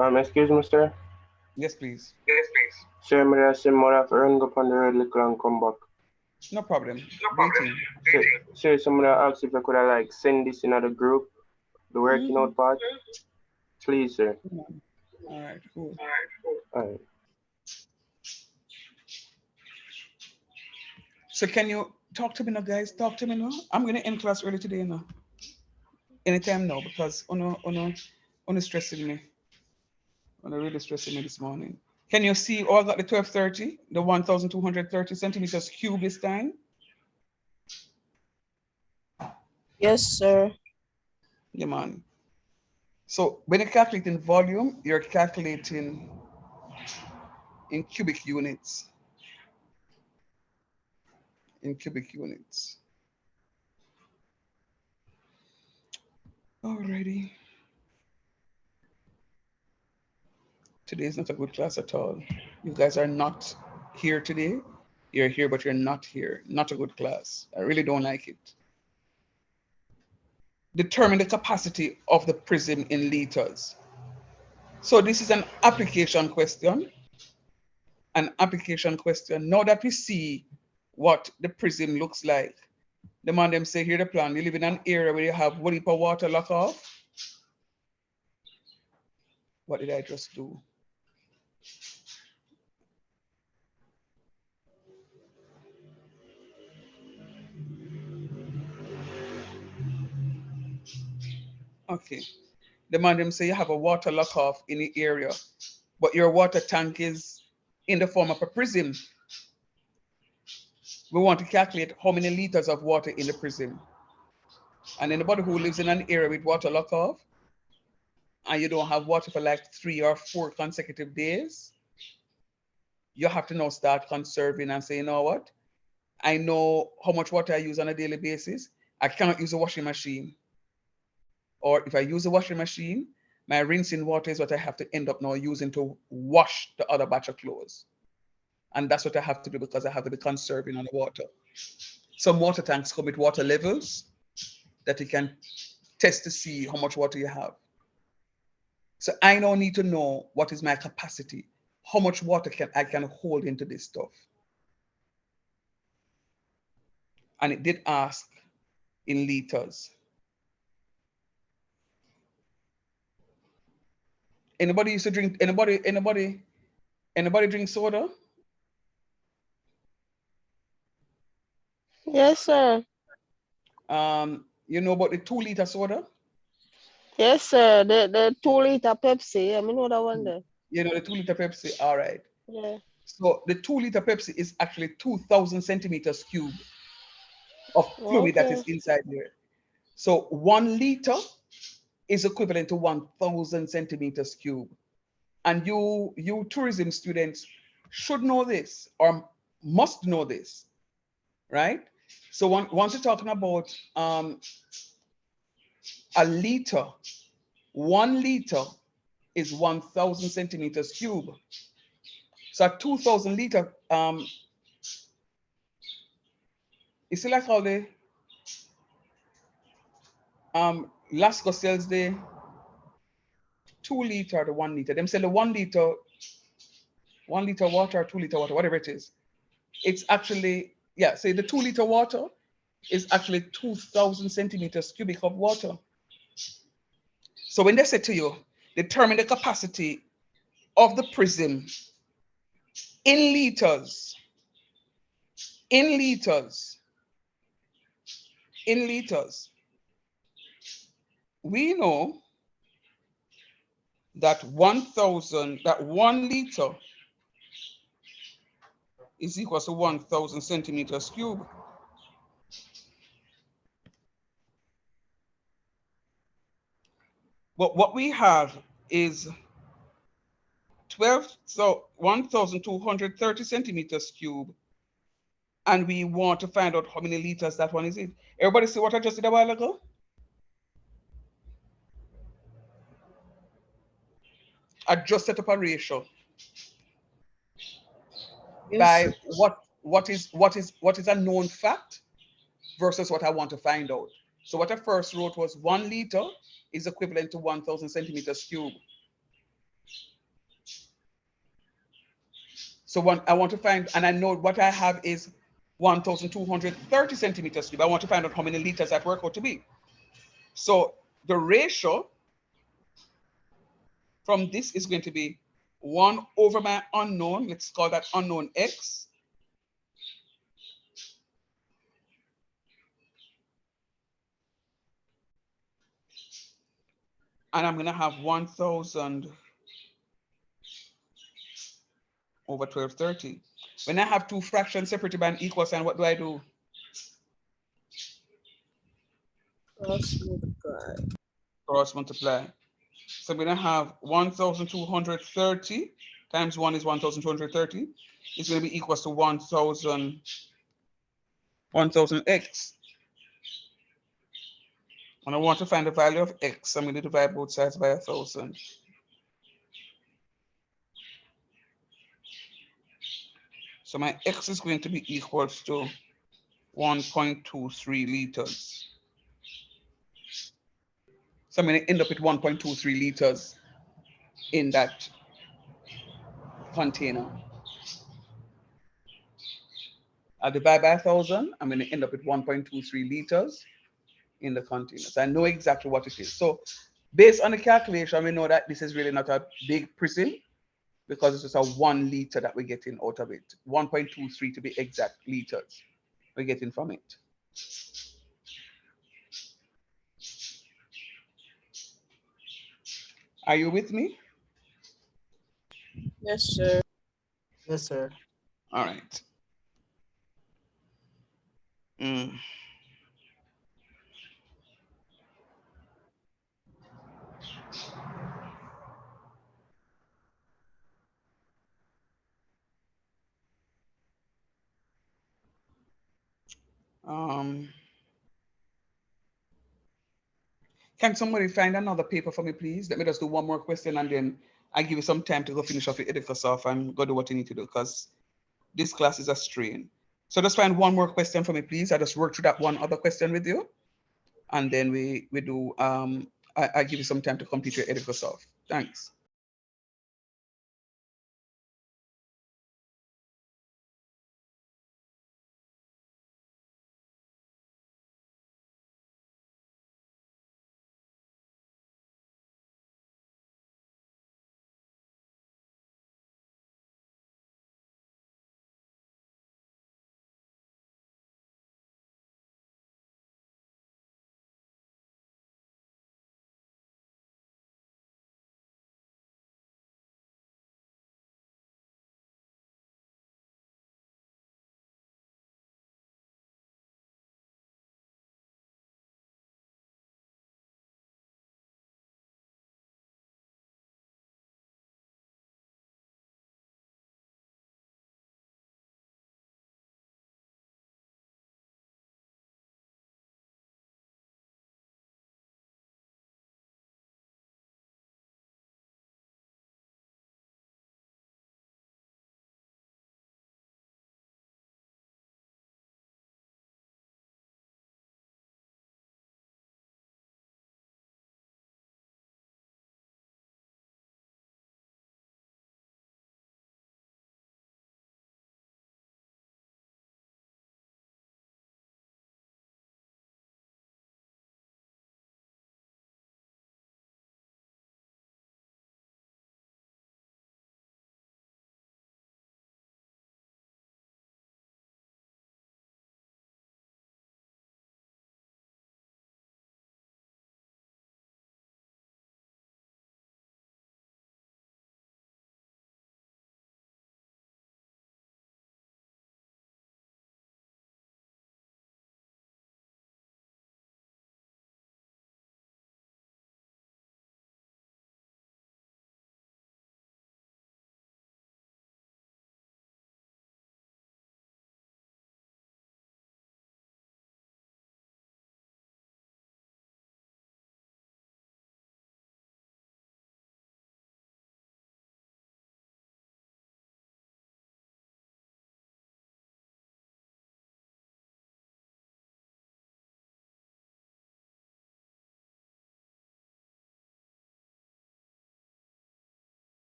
Excuse me, sir. Yes, please. Sir, may I say more of run up on the red liquor and come back? No problem. Sir, somebody asked if I could have like send this in other group, the working out part. Please, sir. All right, cool. All right. So can you talk to me now, guys? Talk to me now. I'm gonna end class early today now. Anytime now, because Uno stressing me. Uno really stressing me this morning. Can you see all got the 1230, the 1230 centimeters cube this time? Yes, sir. Yeah, man. So when you're calculating volume, you're calculating in cubic units. In cubic units. Alrighty. Today is not a good class at all. You guys are not here today. You're here, but you're not here. Not a good class. I really don't like it. Determine the capacity of the prism in liters. So this is an application question. An application question. Now that we see what the prism looks like, the man them say here the plan. You live in an area where you have what per water lock off. What did I just do? Okay. The man them say you have a water lock off in the area, but your water tank is in the form of a prism. We want to calculate how many liters of water in the prism. And anybody who lives in an area with water lock off and you don't have water for like 3 or 4 consecutive days, you have to now start conserving and say, you know what? I know how much water I use on a daily basis. I cannot use a washing machine. Or if I use a washing machine, my rinsing water is what I have to end up now using to wash the other batch of clothes. And that's what I have to do because I have to be conserving on the water. Some water tanks come with water levels that you can test to see how much water you have. So I now need to know what is my capacity, how much water I can hold into this stuff. And it did ask in liters. Anybody used to drink, anybody drink soda? Yes, sir. You know about the 2-liter soda? Yes, sir. The 2-liter Pepsi. I mean, know that one there. You know the 2-liter Pepsi. All right. Yeah. So the 2-liter Pepsi is actually 2,000 centimeters cube of fluid that is inside there. So 1 liter is equivalent to 1,000 centimeters cube. And you tourism students should know this or must know this, right? So once you're talking about a liter, 1 liter is 1,000 centimeters cube. So a 2,000 liter, you see like how the Lasco sells the 2 liter to 1 liter. Them sell the 1 liter water or 2 liter water, whatever it is. It's actually, yeah, say the 2 liter water is actually 2,000 centimeters cubic of water. So when they say to you, determine the capacity of the prism in liters, we know that 1 liter is equal to 1,000 centimeters cube. But what we have is 1,230 centimeters cube. And we want to find out how many liters that one is in. Everybody see what I just did a while ago? I just set up a ratio by what is a known fact versus what I want to find out. So what I first wrote was 1 liter is equivalent to 1,000 centimeters cube. So I want to find, and I know what I have is 1,230 centimeters cube. I want to find out how many liters that work out to be. So the ratio from this is going to be 1 over my unknown. Let's call that unknown x. And I'm going to have 1,000 over 1230. When I have 2 fractions separated by an equal sign, what do I do? Cross multiply. So I'm going to have 1,230 times 1 is 1,230. It's going to be equal to 1,000x. And I want to find the value of x. I'm going to divide both sides by 1,000. So my x is going to be equals to 1.23 liters. So I'm going to end up with 1.23 liters in that container. I'll divide by 1,000. I'm going to end up with 1.23 liters in the container. So I know exactly what it is. So based on the calculation, we know that this is really not a big prism because it's just a 1 liter that we're getting out of it. 1.23 to be exact liters we're getting from it. Are you with me? Yes, sir. Yes, sir. All right. Mm. Can somebody find another paper for me, please? Let me just do one more question and then I give you some time to go finish off your Edifos and go do what you need to do because this class is a strain. So just find one more question for me, please. I just work through that one other question with you. And then we do, I give you some time to complete your Edifos. Thanks.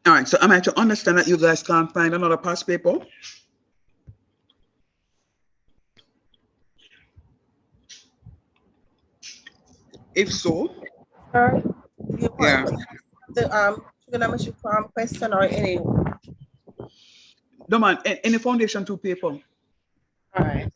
All right, so am I to understand that you guys can't find another past paper? If so, Sir, you yeah. want the trigonometry question or any? No man, any foundation 2 paper. All right.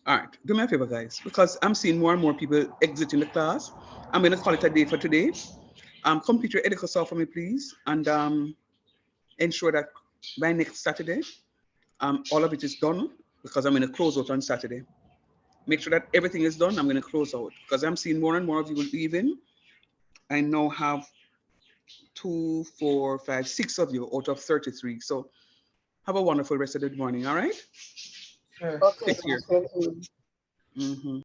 All right, do me a favor, guys, because I'm seeing more and more people exiting the class. I'm going to call it a day for today. Complete your EducaSoft for me, please, and ensure that by next Saturday, all of it is done because I'm going to close out on Saturday. Make sure that everything is done. I'm going to close out because I'm seeing more and more of you leaving. I now have 2, 4, 5, 6 of you out of 33. So have a wonderful rest of the morning. All right. Sure. Okay. Take care. Thank you. Mhm.